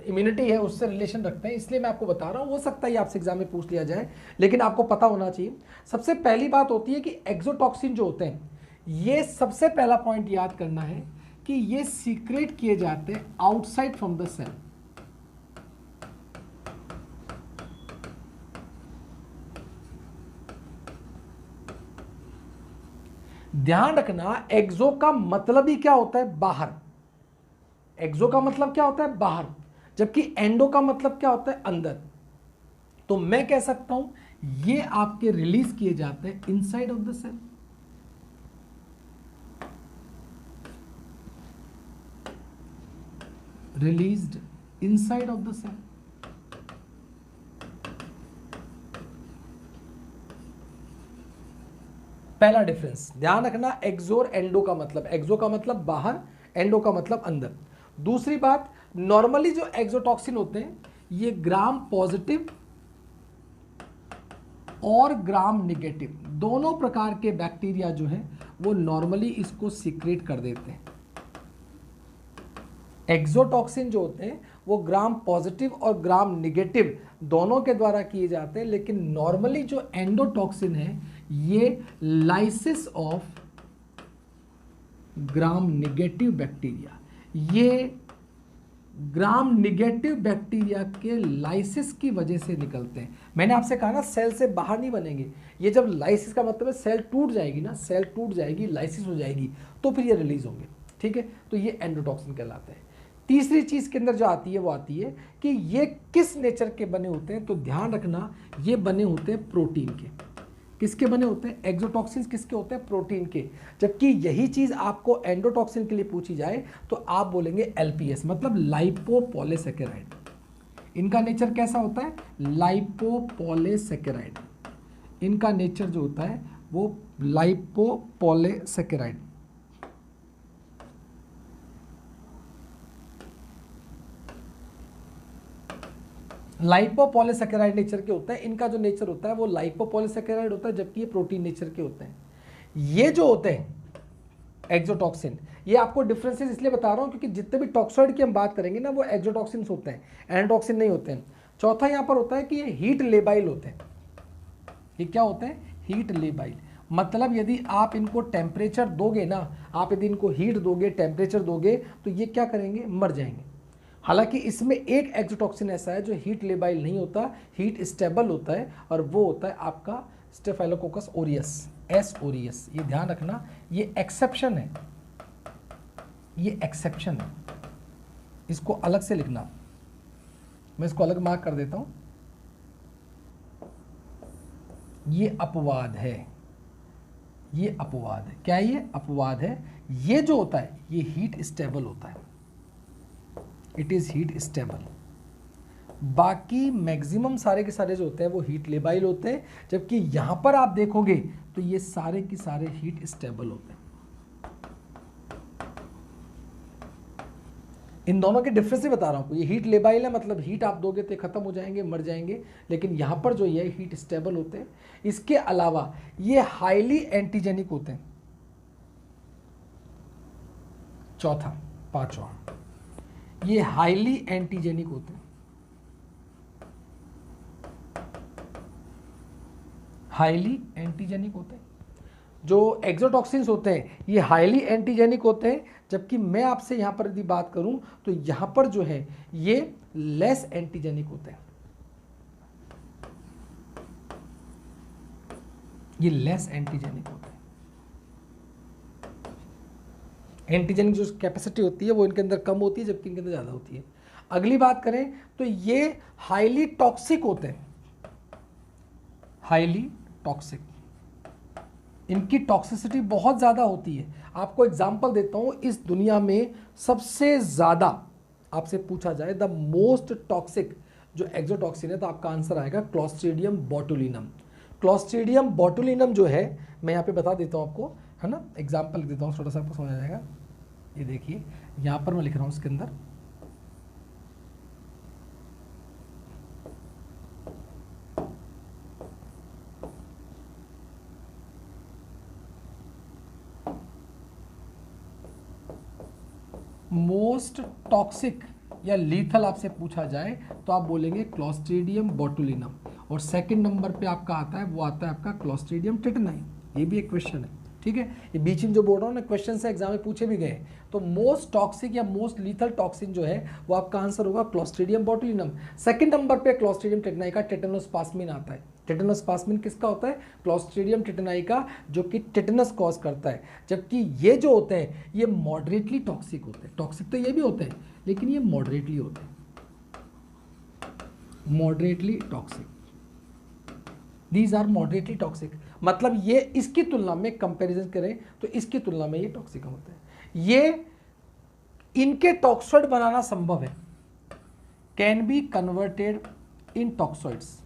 इम्यूनिटी है उससे रिलेशन रखते हैं, इसलिए मैं आपको बता रहा हूँ। हो सकता है आपसे एग्जाम में पूछ लिया जाए, लेकिन आपको पता होना चाहिए। सबसे पहली बात होती है कि एक्सोटॉक्सिन जो होते हैं, ये सबसे पहला पॉइंट याद करना है कि ये सीक्रेट किए जाते हैं आउटसाइड फ्रॉम द सेल। ध्यान रखना, एक्सो का मतलब ही क्या होता है? बाहर। एक्सो का मतलब क्या होता है? बाहर, जबकि एंडो का मतलब क्या होता है? अंदर। तो मैं कह सकता हूं ये आपके रिलीज किए जाते हैं inside of the cell. Released inside of the cell. पहला डिफरेंस ध्यान रखना, एक्सो और एंडो का मतलब, एक्सो का मतलब बाहर, एंडो का मतलब अंदर। दूसरी बात, नॉर्मली जो एक्सोटॉक्सिन होते हैं ये ग्राम पॉजिटिव और ग्राम नेगेटिव दोनों प्रकार के बैक्टीरिया जो है वो नॉर्मली इसको सीक्रेट कर देते हैं। एक्सोटॉक्सिन जो होते हैं वो ग्राम पॉजिटिव और ग्राम नेगेटिव दोनों के द्वारा किए जाते हैं, लेकिन नॉर्मली जो एंडोटॉक्सिन है ये lysis of gram negative bacteria, ये ग्राम नेगेटिव बैक्टीरिया के लाइसिस की वजह से निकलते हैं। मैंने आपसे कहा ना सेल से बाहर नहीं बनेंगे, ये जब लाइसिस का मतलब है सेल टूट जाएगी ना, सेल टूट जाएगी, लाइसिस हो जाएगी, तो फिर ये रिलीज होंगे। ठीक है, तो ये एंडोटॉक्सिन कहलाते हैं। तीसरी चीज के अंदर जो आती है वो आती है कि ये किस नेचर के बने होते हैं। तो ध्यान रखना ये बने होते हैं प्रोटीन के। किसके बने होते हैं? एक्सोटॉक्सिन्स किसके होते हैं? प्रोटीन के। जबकि यही चीज आपको एंडोटॉक्सिन के लिए पूछी जाए तो आप बोलेंगे एलपीएस, मतलब लाइपोपॉलीसेकेराइड। इनका नेचर कैसा होता है? लाइपोपॉलीसेकेराइड। इनका नेचर जो होता है वो लाइपोपॉलीसेकेराइड। लाइपोपॉलीसेकेराइड नेचर के होता है। इनका जो नेचर होता है वो लाइपोपॉलीसेकेराइड होता है, जबकि ये प्रोटीन नेचर के होते हैं। ये जो होते हैं एक्सोटॉक्सिन, ये आपको डिफरेंसेस इसलिए बता रहा हूं क्योंकि जितने भी टॉक्सॉइड की हम बात करेंगे ना वो एक्सोटॉक्सिन्स होते हैं, एंडोटॉक्सिन नहीं होते हैं। चौथा यहां पर होता है कि ये हीट लेबाइल होते हैं। ये क्या होते हैं? Heat labile. मतलब यदि आप इनको टेम्परेचर दोगे ना, आप यदि इनको हीट दोगे, टेम्परेचर दोगे, तो ये क्या करेंगे? मर जाएंगे। हालांकि इसमें एक एक्सोटॉक्सिन ऐसा है जो हीट लेबाइल नहीं होता, हीट स्टेबल होता है, और वो होता है आपका स्टेफाइलोकोकस ओरियस, एस ओरियस। ये ध्यान रखना, ये एक्सेप्शन है, ये एक्सेप्शन है। इसको अलग से लिखना, मैं इसको अलग मार्क कर देता हूं। ये अपवाद है, ये अपवाद है। क्या ये अपवाद है? ये जो होता है ये हीट स्टेबल होता है, इट इज हीट स्टेबल। बाकी मैक्सिमम सारे के सारे जो होते हैं वो हीट लेबाइल होते हैं, जबकि यहां पर आप देखोगे तो ये सारे के सारे हीट स्टेबल होते हैं। इन दोनों के डिफरेंस ही बता रहा हूं। ये हीट लेबाइल है, मतलब हीट आप दोगे तो खत्म हो जाएंगे, मर जाएंगे, लेकिन यहां पर जो ये हीट स्टेबल होते हैं। इसके अलावा ये हाईली एंटीजेनिक होते हैं। चौथा, पांचवा, ये हाईली एंटीजेनिक होते हैं। हाईली एंटीजेनिक होते हैं। जो एक्सोटॉक्सिन्स होते हैं ये हाईली एंटीजेनिक होते हैं, जबकि मैं आपसे यहां पर यदि बात करूं तो यहां पर जो है ये लेस एंटीजेनिक होते हैं। ये लेस एंटीजेनिक होते हैं। एंटीजेनिक जो कैपेसिटी होती है वो इनके अंदर कम होती है, जबकि इनके अंदर ज़्यादा होती है। अगली बात करें तो ये हाईली टॉक्सिक होते हैं, हाईली टॉक्सिक। इनकी टॉक्सिसिटी बहुत ज़्यादा होती है। आपको एग्जांपल देता हूं, इस दुनिया में सबसे ज़्यादा आपसे पूछा जाए द मोस्ट टॉक्सिक जो एक्सोटॉक्सिन है, तो आपका आंसर आएगा क्लॉस्ट्रीडियम बोटुलिनम। क्लॉस्ट्रीडियम बोटुलिनम जो है, मैं यहाँ पे बता देता हूँ आपको, है ना, एग्जाम्पल लिख देता हूँ, छोटा सा आपको समझ आ जाएगा। ये देखिए यहाँ पर मैं लिख रहा हूँ इसके अंदर, मोस्ट टॉक्सिक या लीथल आपसे पूछा जाए तो आप बोलेंगे क्लॉस्ट्रीडियम बोटुलिनम। और सेकंड नंबर पे आपका आता है, वो आता है आपका क्लॉस्ट्रीडियम टिटेनाई। ये भी एक क्वेश्चन है, ठीक है। ये बीच में जो बोल रहा हूँ ना, क्वेश्चन से एग्जाम में पूछे भी गए। तो मोस्ट टॉक्सिक या मोस्ट लीथल टॉक्सिन जो है वो आपका आंसर होगा क्लॉस्ट्रीडियम बोटुलिनम। सेकंड नंबर पे क्लॉस्ट्रीडियम टिटेनाई का टेटेनोस्पास्मिन आता है। टेटेनोस्पास्मिन किसका होता है? क्लॉस्ट्रीडियम टिटेनाई का, जो कि टिटेनस कॉज करता है। जबकि ये जो होते हैं ये मॉडरेटली टॉक्सिक होते हैं। टॉक्सिक तो ये भी होते हैं, लेकिन ये मॉडरेटली होते हैं, moderately toxic. These are moderately toxic, मतलब ये इसकी तुलना में कंपैरिजन करें तो इसकी तुलना में ये टॉक्सिक होते हैं। ये इनके टॉक्सॉइड बनाना संभव है, कैन बी कन्वर्टेड इन टॉक्सॉइड्स।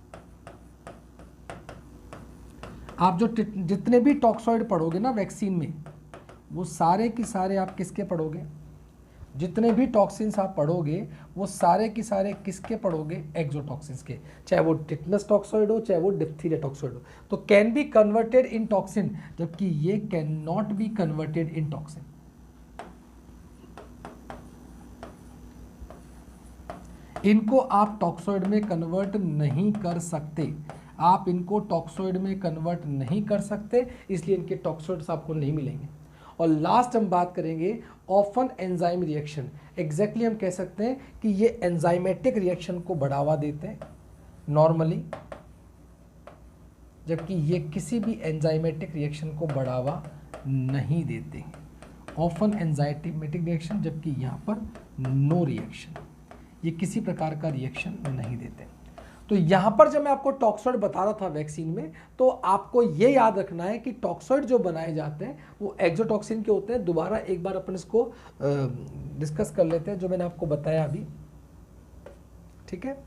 आप जो जितने भी टॉक्सॉइड पढ़ोगे ना वैक्सीन में, वो सारे की सारे आप किसके पढ़ोगे? जितने भी टॉक्सिन्स आप पढ़ोगे वो सारे की सारे किसके पढ़ोगे? एक्सोटॉक्सिन्स के। चाहे वो टिटनस टॉक्सॉइड हो, चाहे वो डिप्थीरिया टॉक्सॉइड हो। तो can be converted in toxin, जबकि ये can not be converted in toxin. इनको आप टॉक्सॉइड में कन्वर्ट नहीं कर सकते, आप इनको टॉक्सॉइड में कन्वर्ट नहीं कर सकते, इसलिए इनके टॉक्सॉइड्स आपको नहीं मिलेंगे। और लास्ट हम बात करेंगे ऑफन एंजाइम रिएक्शन। एग्जैक्टली हम कह सकते हैं कि ये एंजाइमेटिक रिएक्शन को बढ़ावा देते हैं नॉर्मली, जबकि ये किसी भी एंजाइमेटिक रिएक्शन को बढ़ावा नहीं देते। ऑफन एंजाइमेटिक रिएक्शन, जबकि यहाँ पर नो रिएक्शन, ये किसी प्रकार का रिएक्शन नहीं देते। तो यहाँ पर जब मैं आपको टॉक्सॉइड बता रहा था वैक्सीन में, तो आपको ये याद रखना है कि टॉक्सॉइड जो बनाए जाते हैं वो एक्सोटॉक्सिन के होते हैं। दोबारा एक बार अपन इसको डिस्कस कर लेते हैं जो मैंने आपको बताया अभी, ठीक है,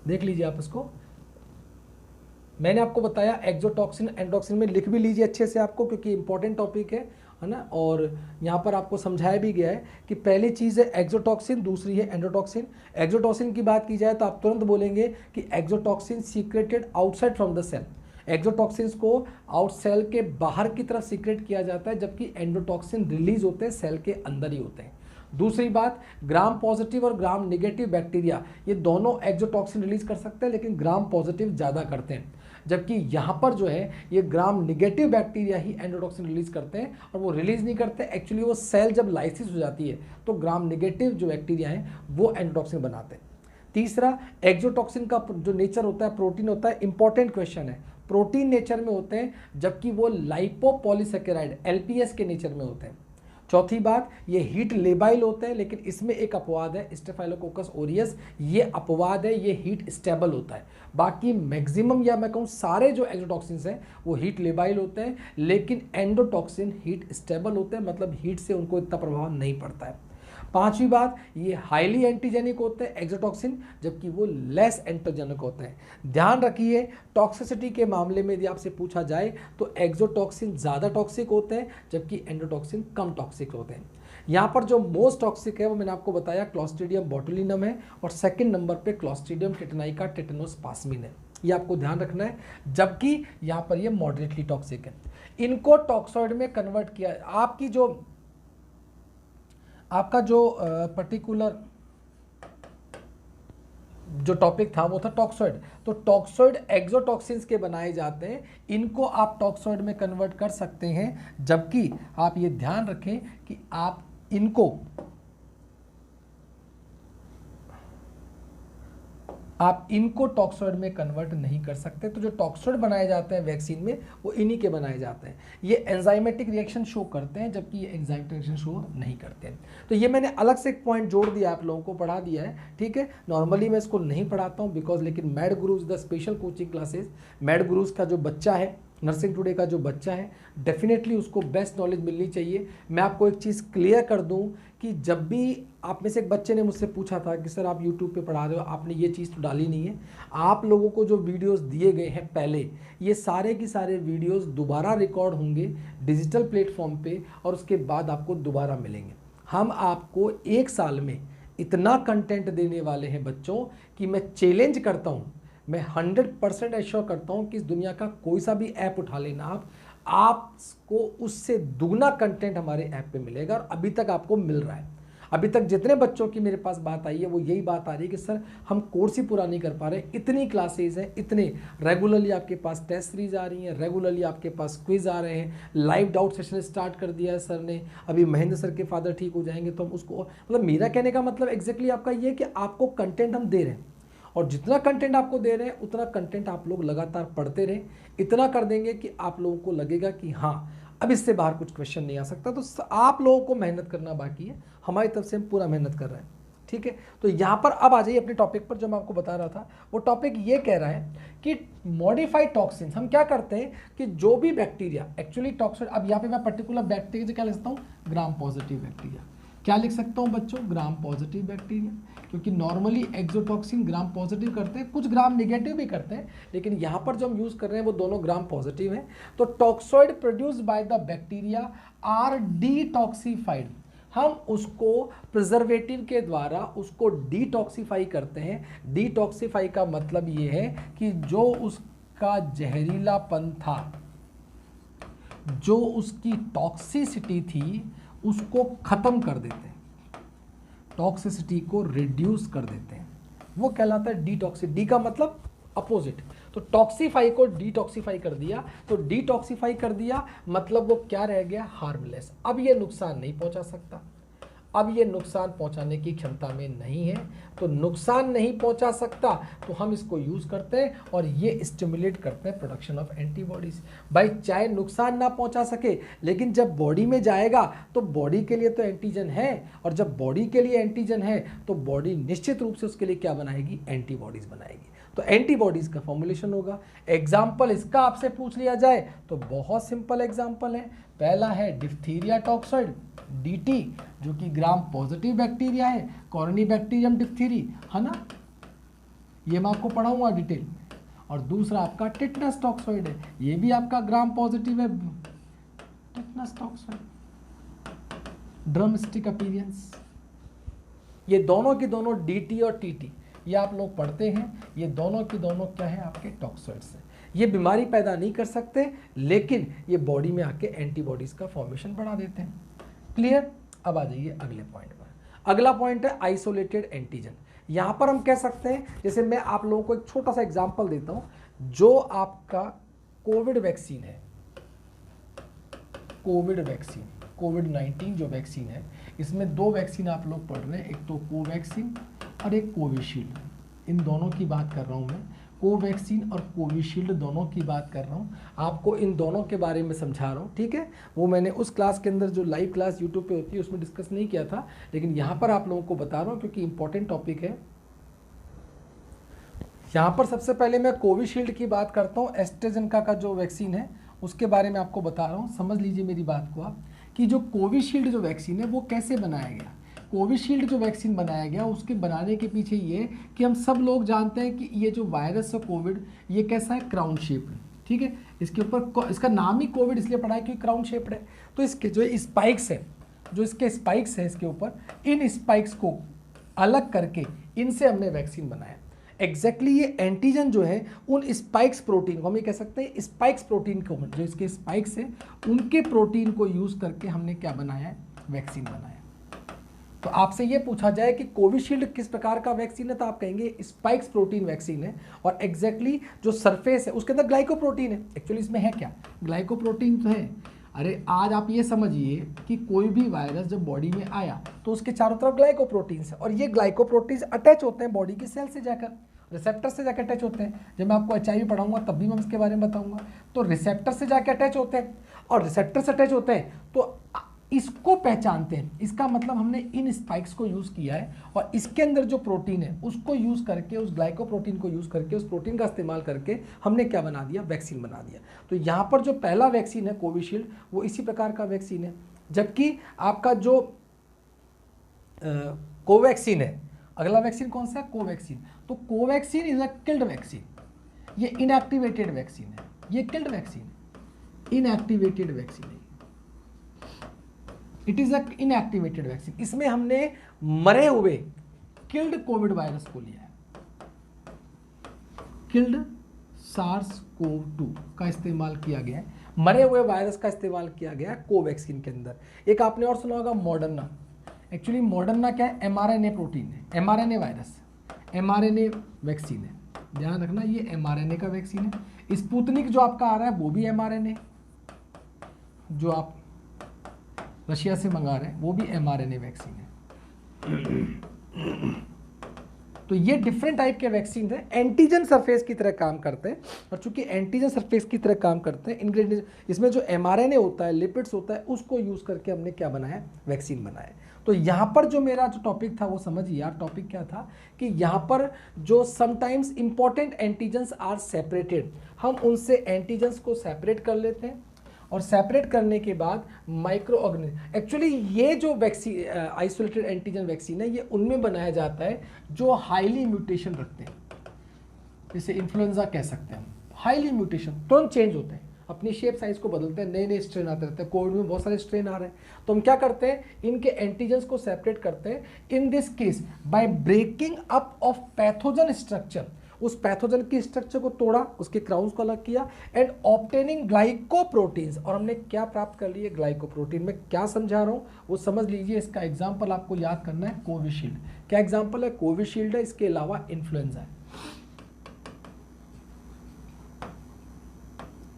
देख लीजिए आप इसको। मैंने आपको बताया एक्सोटॉक्सिन, एंडोटॉक्सिन में लिख भी लीजिए अच्छे से आपको, क्योंकि इंपॉर्टेंट टॉपिक है ना। और यहाँ पर आपको समझाया भी गया है कि पहली चीज़ है एक्सोटॉक्सिन, दूसरी है एंडोटॉक्सिन। एक्सोटॉक्सिन की बात की जाए तो आप तुरंत बोलेंगे कि exotoxin secreted outside from the cell. Exotoxins को आउट सेल के बाहर की तरफ सीक्रेट किया जाता है, जबकि एंडोटॉक्सिन रिलीज होते हैं सेल के अंदर ही होते हैं। दूसरी बात, ग्राम पॉजिटिव और ग्राम नेगेटिव बैक्टीरिया ये दोनों एक्सोटॉक्सिन रिलीज कर सकते हैं, लेकिन ग्राम पॉजिटिव ज़्यादा करते हैं, जबकि यहाँ पर जो है ये ग्राम नेगेटिव बैक्टीरिया ही एंडोटॉक्सिन रिलीज करते हैं। और वो रिलीज नहीं करते, एक्चुअली वो सेल जब लाइसिस हो जाती है तो ग्राम नेगेटिव जो बैक्टीरिया हैं वो एंडोटॉक्सिन बनाते हैं। तीसरा, एक्सोटॉक्सिन का जो नेचर होता है, प्रोटीन होता है। इंपॉर्टेंट क्वेश्चन है, प्रोटीन नेचर में होते हैं, जबकि वो लाइपोपॉलीसेकेराइड एलपीएस के नेचर में होते हैं। चौथी बात, ये हीट लेबाइल होते हैं, लेकिन इसमें एक अपवाद है, स्टेफाइलोकोकस ओरियस, ये अपवाद है, ये हीट स्टेबल होता है। बाकी मैक्सिमम या मैं कहूँ सारे जो एक्सोटॉक्सिन्स हैं वो हीट लेबाइल होते हैं, लेकिन एंडोटॉक्सिन हीट स्टेबल होते हैं, मतलब हीट से उनको इतना प्रभाव नहीं पड़ता है। पांचवी बात, ये हाईली एंटीजेनिक होते हैं एक्सोटॉक्सिन, जबकि वो लेस एंटीजेनिक होते हैं। ध्यान रखिए, टॉक्सिसिटी के मामले में यदि आपसे पूछा जाए तो एक्सोटॉक्सिन ज़्यादा टॉक्सिक होते हैं, जबकि एंडोटॉक्सिन कम टॉक्सिक होते हैं। यहाँ पर जो मोस्ट टॉक्सिक है वो मैंने आपको बताया क्लॉस्ट्रीडियम बोटुलिनम है, और सेकंड नंबर पे क्लॉस्ट्रीडियम टेटनाइका टेटनोस्पास्मिन है, ये आपको ध्यान रखना है। जबकि यहाँ पर ये मॉडरेटली टॉक्सिक है। इनको टॉक्सॉइड में कन्वर्ट किया, आपका जो पर्टिकुलर जो टॉपिक था वो था टॉक्सॉइड। तो टॉक्सॉइड एक्सोटॉक्सिन्स के बनाए जाते हैं, इनको आप टॉक्सॉइड में कन्वर्ट कर सकते हैं, जबकि आप ये ध्यान रखें कि आप इनको टॉक्सॉइड में कन्वर्ट नहीं कर सकते। तो जो टॉक्सॉइड बनाए जाते हैं वैक्सीन में वो इन्हीं के बनाए जाते हैं। ये एंजाइमेटिक रिएक्शन शो करते हैं, जबकि ये एंजाइमेटिक रिएक्शन शो नहीं करते हैं। तो ये मैंने अलग से एक पॉइंट जोड़ दिया, आप लोगों को पढ़ा दिया है, ठीक है। नॉर्मली मैं इसको नहीं पढ़ाता हूँ बिकॉज, लेकिन Med Gurus the special coaching classes, Med Gurus का जो बच्चा है, नर्सिंग टुडे का जो बच्चा है, डेफिनेटली उसको बेस्ट नॉलेज मिलनी चाहिए। मैं आपको एक चीज़ क्लियर कर दूं कि जब भी आप में से एक बच्चे ने मुझसे पूछा था कि सर आप यूट्यूब पे पढ़ा रहे हो, आपने ये चीज़ तो डाली नहीं है। आप लोगों को जो वीडियोस दिए गए हैं पहले, ये सारे की सारे वीडियोस दोबारा रिकॉर्ड होंगे डिजिटल प्लेटफॉर्म पे, और उसके बाद आपको दोबारा मिलेंगे। हम आपको 1 साल में इतना कंटेंट देने वाले हैं बच्चों कि मैं चैलेंज करता हूँ, मैं 100% एश्योर करता हूँ कि इस दुनिया का कोई सा भी ऐप उठा लेना आपको उससे दुगना कंटेंट हमारे ऐप पे मिलेगा, और अभी तक आपको मिल रहा है। अभी तक जितने बच्चों की मेरे पास बात आई है वो यही बात आ रही है कि सर हम कोर्स ही पूरा नहीं कर पा रहे, इतनी क्लासेस हैं, इतने रेगुलरली आपके पास टेस्ट सीरीज आ रही हैं, रेगुलरली आपके पास क्विज आ रहे हैं, लाइव डाउट सेशन स्टार्ट कर दिया है सर ने, अभी महेंद्र सर के फादर ठीक हो जाएंगे तो हम उसको, मतलब मेरा कहने का मतलब एग्जैक्टली आपका ये है कि आपको कंटेंट हम दे रहे हैं, और जितना कंटेंट आपको दे रहे हैं उतना कंटेंट आप लोग लगातार पढ़ते रहें। इतना कर देंगे कि आप लोगों को लगेगा कि हाँ अब इससे बाहर कुछ क्वेश्चन नहीं आ सकता। तो आप लोगों को मेहनत करना बाकी है, हमारी तरफ से हम पूरा मेहनत कर रहे हैं, ठीक है। तो यहाँ पर अब आ जाइए अपने टॉपिक पर, जो मैं आपको बता रहा था। वो टॉपिक ये कह रहा है कि मॉडिफाइड टॉक्सिन्स, हम क्या करते हैं कि जो भी बैक्टीरिया एक्चुअली टॉक्सिन, अब यहाँ पे मैं पर्टिकुलर बैक्टीरिया क्या लिखता हूँ, ग्राम पॉजिटिव बैक्टीरिया। क्या लिख सकता हूँ बच्चों, ग्राम पॉजिटिव बैक्टीरिया, क्योंकि नॉर्मली एक्सोटॉक्सिन ग्राम पॉजिटिव करते हैं, कुछ ग्राम नेगेटिव भी करते हैं, लेकिन यहाँ पर जो हम यूज़ कर रहे हैं वो दोनों ग्राम पॉजिटिव हैं। तो toxoid produced by the bacteria are detoxified, हम उसको प्रिजर्वेटिव के द्वारा उसको डिटॉक्सिफाई करते हैं। डिटॉक्सिफाई का मतलब ये है कि जो उसका जहरीलापन था, जो उसकी टॉक्सिसिटी थी, उसको खत्म कर देते हैं, टॉक्सिसिटी को रिड्यूस कर देते हैं, वो कहलाता है डिटॉक्सी। डी का मतलब अपोजिट, तो टॉक्सीफाई को डिटॉक्सीफाई कर दिया, तो डिटॉक्सीफाई कर दिया मतलब वो क्या रह गया, हार्मलेस। अब ये नुकसान नहीं पहुंचा सकता, अब ये नुकसान पहुंचाने की क्षमता में नहीं है, तो नुकसान नहीं पहुंचा सकता तो हम इसको यूज़ करते हैं और ये स्टिमुलेट करते हैं प्रोडक्शन ऑफ एंटीबॉडीज़। भाई चाहे नुकसान ना पहुंचा सके, लेकिन जब बॉडी में जाएगा तो बॉडी के लिए तो एंटीजन है, और जब बॉडी के लिए एंटीजन है तो बॉडी निश्चित रूप से उसके लिए क्या बनाएगी, एंटीबॉडीज़ बनाएगी। तो एंटीबॉडीज़ का फॉर्मुलेशन होगा। एग्जाम्पल इसका आपसे पूछ लिया जाए तो बहुत सिंपल एग्जाम्पल है। पहला है डिप्थीरिया टॉक्सॉइड DT, जो कि ग्राम पॉजिटिव बैक्टीरिया है, कॉलोनी बैक्टीरियम डिप्थीरी, है ना, ये मैं आपको पढ़ाऊंगा डिटेल। और दूसरा आपका टिटनस टॉक्सॉइड है, ये भी आपका ग्राम पॉजिटिव है, टिटनस टॉक्सॉइड, ड्रमस्टिक अपीरियंस। ये दोनों की दोनों DT और TT ये आप लोग पढ़ते हैं, ये दोनों की दोनों क्या है, आपके टॉक्सॉइड्स हैं। ये बीमारी पैदा नहीं कर सकते, लेकिन ये बॉडी में आके एंटीबॉडीज का फॉर्मेशन बढ़ा देते हैं। क्लियर। अब आ जाइए अगले पॉइंट पर। अगला पॉइंट है आइसोलेटेड एंटीजन। यहां पर हम कह सकते हैं, जैसे मैं आप लोगों को एक छोटा सा एग्जांपल देता हूं, जो आपका कोविड वैक्सीन है, कोविड वैक्सीन, कोविड-19 जो वैक्सीन है, इसमें दो वैक्सीन आप लोग पढ़ रहे हैं, एक तो कोवैक्सीन और एक कोविशील्ड। इन दोनों की बात कर रहा हूं मैं, कोवैक्सीन और कोविशील्ड दोनों की बात कर रहा हूँ, आपको इन दोनों के बारे में समझा रहा हूँ, ठीक है। वो मैंने उस क्लास के अंदर जो लाइव क्लास यूट्यूब पे होती है उसमें डिस्कस नहीं किया था, लेकिन यहाँ पर आप लोगों को बता रहा हूँ क्योंकि इंपॉर्टेंट टॉपिक है। यहाँ पर सबसे पहले मैं कोविशील्ड की बात करता हूँ, एस्ट्राजेनेका का जो वैक्सीन है उसके बारे में आपको बता रहा हूँ। समझ लीजिए मेरी बात को आप, कि जो कोविशील्ड जो वैक्सीन है वो कैसे बनाया गया। कोविशील्ड जो वैक्सीन बनाया गया उसके बनाने के पीछे ये कि हम सब लोग जानते हैं कि ये जो वायरस है कोविड, ये कैसा है, क्राउन शेप्ड, ठीक है। इसके ऊपर इसका नाम ही कोविड इसलिए पड़ा है क्योंकि क्राउन शेप्ड है। तो इसके जो स्पाइक्स है, जो इसके स्पाइक्स है इसके ऊपर, इन स्पाइक्स को अलग करके इनसे हमने वैक्सीन बनाया। एग्जैक्टली ये एंटीजन जो है उन स्पाइक्स प्रोटीन को हम ये कह सकते हैं, स्पाइक्स प्रोटीन को, जो इसके स्पाइक्स है उनके प्रोटीन को यूज करके हमने क्या बनाया है, वैक्सीन बनाया। तो आपसे ये पूछा जाए कि कोविशील्ड किस प्रकार का वैक्सीन है, तो आप कहेंगे स्पाइक्स प्रोटीन वैक्सीन है। और एग्जैक्टली जो सरफेस है उसके अंदर ग्लाइकोप्रोटीन है। एक्चुअली इसमें है क्या, ग्लाइकोप्रोटीन तो है। अरे आज आप ये समझिए कि कोई भी वायरस जब बॉडी में आया तो उसके चारों तरफ ग्लाइकोप्रोटीन्स है, और ये ग्लाइकोप्रोटीन्स अटैच होते हैं बॉडी के सेल से जाकर, रिसेप्टर से जाकर अटैच होते हैं। जब मैं आपको HIV पढ़ाऊंगा तब भी मैं इसके बारे में बताऊंगा। तो रिसेप्टर से जाकर अटैच होते हैं, और रिसेप्टर से अटैच होते हैं तो इसको पहचानते हैं। इसका मतलब हमने इन स्पाइक्स को यूज़ किया है, और इसके अंदर जो प्रोटीन है उसको यूज़ करके, उस ग्लाइकोप्रोटीन को यूज़ करके, उस प्रोटीन का इस्तेमाल करके हमने क्या बना दिया, वैक्सीन बना दिया। तो यहाँ पर जो पहला वैक्सीन है कोविशील्ड, वो इसी प्रकार का वैक्सीन है। जबकि आपका जो कोवैक्सीन है, अगला वैक्सीन कौन सा है, कोवैक्सीन। तो Covaxin is a killed vaccine, ये इनएक्टिवेटेड वैक्सीन है। ये किल्ड वैक्सीन, इनएक्टिवेटेड वैक्सीन है, it is a inactivated vaccine. इसमें हमने मरे हुए किल्ड कोविड वायरस को लिया है, किल्ड SARS-CoV-2 का इस्तेमाल किया गया है, मरे हुए वायरस का इस्तेमाल किया गया है कोवैक्सीन के अंदर। एक आपने और सुना होगा मॉडर्ना। एक्चुअली मॉडर्ना क्या है, mRNA प्रोटीन है, mRNA वायरस, mRNA वैक्सीन है। ध्यान रखना ये mRNA का वैक्सीन है। स्पुतनिक जो आपका आ रहा है वो भी mRNA, जो आप रशिया से मंगा रहे हैं वो भी mRNA वैक्सीन है। तो ये डिफरेंट टाइप के वैक्सीन है, एंटीजन सरफेस की तरह काम करते हैं। और चूंकि एंटीजन सरफेस की तरह काम करते हैं, इंग्रेडिएंट इसमें जो mRNA होता है, लिपिड्स होता है, उसको यूज करके हमने क्या बनाया, वैक्सीन बनाया। तो यहाँ पर जो मेरा जो टॉपिक था वो समझिए आप, टॉपिक क्या था कि यहाँ पर जो sometimes important antigens are separated, हम उनसे एंटीजन्स को सेपरेट कर लेते हैं, और सेपरेट करने के बाद माइक्रो ऑर्गेनिज्म, एक्चुअली ये जो वैक्सीन आइसोलेटेड एंटीजन वैक्सीन है, ये उनमें बनाया जाता है जो हाईली म्यूटेशन रखते हैं। जैसे इन्फ्लुएंजा कह सकते हैं हम, हाईली म्यूटेशन, तुरंत चेंज होते हैं, अपनी शेप साइज को बदलते हैं, नए नए स्ट्रेन आते रहते हैं। कोविड में बहुत सारे स्ट्रेन आ रहे हैं, तो हम क्या करते हैं, इनके एंटीजन्स को सेपरेट करते हैं। In this case by breaking up of pathogen structure, उस पैथोजन की स्ट्रक्चर को तोड़ा, उसके क्राउन्स को अलग किया, एंड ऑब्टेनिंग ग्लाइकोप्रोटीन्स, और हमने क्या प्राप्त कर लिए, ग्लाइकोप्रोटीन। में क्या समझा रहा हूँ वो समझ लीजिए। इसका एग्जाम्पल आपको याद करना है, कोविशील्ड। क्या एग्जाम्पल है, कोविशील्ड है, इसके अलावा इन्फ्लुएंजा है।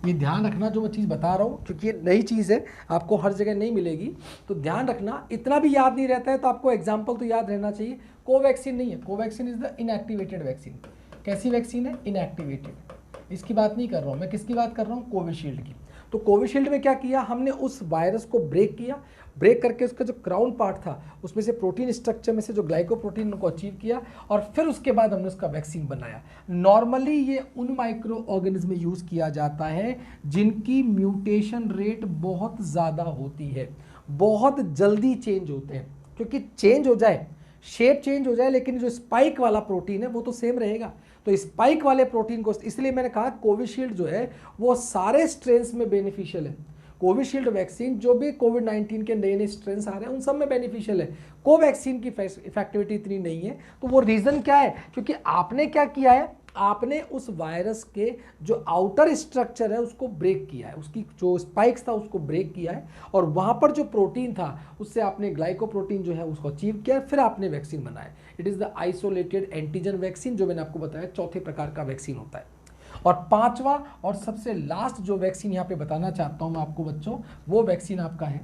ये ध्यान रखना जो मैं चीज़ बता रहा हूँ, क्योंकि ये नई चीज़ है, आपको हर जगह नहीं मिलेगी, तो ध्यान रखना। इतना भी याद नहीं रहता है तो आपको एग्जाम्पल तो याद रहना चाहिए। कोवैक्सीन नहीं है, Covaxin is the inactivated vaccine. कैसी वैक्सीन है? इनएक्टिवेटेड। इसकी बात नहीं कर रहा हूँ मैं, किसकी बात कर रहा हूँ? कोविशील्ड की। तो कोविशील्ड में क्या किया हमने? उस वायरस को ब्रेक किया, ब्रेक करके उसका जो क्राउन पार्ट था उसमें से प्रोटीन स्ट्रक्चर में से जो ग्लाइकोप्रोटीन को अचीव किया, और फिर उसके बाद हमने उसका वैक्सीन बनाया। नॉर्मली ये उन माइक्रो ऑर्गेनिज्म में यूज़ किया जाता है जिनकी म्यूटेशन रेट बहुत ज़्यादा होती है, बहुत जल्दी चेंज होते हैं। क्योंकि चेंज हो जाए, शेप चेंज हो जाए, लेकिन जो स्पाइक वाला प्रोटीन है वो तो सेम रहेगा। तो स्पाइक वाले प्रोटीन को, इसलिए मैंने कहा कोविशील्ड जो है वो सारे स्ट्रेन्स में बेनिफिशियल है। कोविशील्ड वैक्सीन जो भी कोविड-19 के नए नए स्ट्रेन्स आ रहे हैं उन सब में बेनिफिशियल है। कोवैक्सीन की इफेक्टिविटी इतनी नहीं है। तो वो रीज़न क्या है? क्योंकि आपने क्या किया है, आपने उस वायरस के जो आउटर स्ट्रक्चर है उसको ब्रेक किया है, उसकी जो स्पाइक्स था उसको ब्रेक किया है, और वहाँ पर जो प्रोटीन था उससे आपने ग्लाइकोप्रोटीन जो है उसको अचीव किया, फिर आपने वैक्सीन बनाया। It is the isolated antigen vaccine, जो मैंने आपको बताया चौथे प्रकार का वैक्सीन होता है। और पांचवा और सबसे लास्ट जो वैक्सीन यहाँ पे बताना चाहता हूँ मैं आपको बच्चों, वो वैक्सीन आपका है,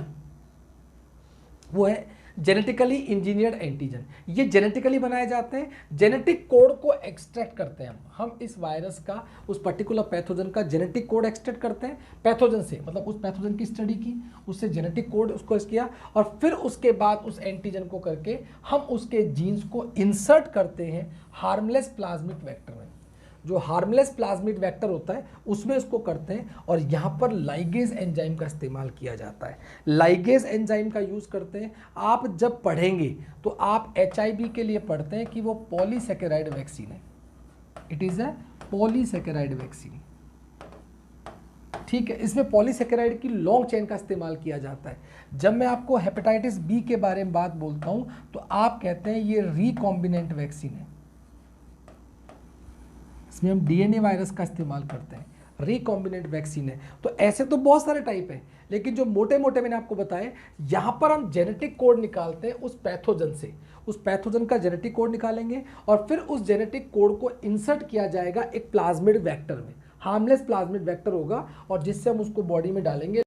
वो है जेनेटिकली इंजीनियर्ड एंटीजन। ये जेनेटिकली बनाए जाते हैं, जेनेटिक कोड को एक्सट्रैक्ट करते हैं हम इस वायरस का, उस पर्टिकुलर पैथोजन का जेनेटिक कोड एक्सट्रैक्ट करते हैं पैथोजन से, मतलब उस पैथोजन की स्टडी की, उससे जेनेटिक कोड उसको किया, और फिर उसके बाद उस एंटीजन को करके हम उसके जीन्स को इंसर्ट करते हैं हार्मलेस प्लाज्मिड वेक्टर में। जो हार्मलेस प्लाज्मिड वेक्टर होता है उसमें इसको करते हैं, और यहाँ पर लाइगेज एंजाइम का इस्तेमाल किया जाता है। लाइगेज एंजाइम का यूज़ करते हैं। आप जब पढ़ेंगे तो आप HIV के लिए पढ़ते हैं कि वो पॉलीसैकेराइड वैक्सीन है, it is a polysaccharide vaccine. ठीक है, इसमें पॉलीसैकेराइड की लॉन्ग चेन का इस्तेमाल किया जाता है। जब मैं आपको हेपेटाइटिस बी के बारे में बात बोलता हूँ तो आप कहते हैं ये रिकॉम्बिनेंट वैक्सीन है, इसमें हम DNA वायरस का इस्तेमाल करते हैं, रिकॉम्बिनेंट वैक्सीन है। तो ऐसे तो बहुत सारे टाइप हैं, लेकिन जो मोटे मोटे मैंने आपको बताए, यहाँ पर हम जेनेटिक कोड निकालते हैं उस पैथोजन से, उस पैथोजन का जेनेटिक कोड निकालेंगे, और फिर उस जेनेटिक कोड को इंसर्ट किया जाएगा एक प्लाज्मिड वेक्टर में, हार्मलेस प्लाज्मिड वेक्टर होगा, और जिससे हम उसको बॉडी में डालेंगे।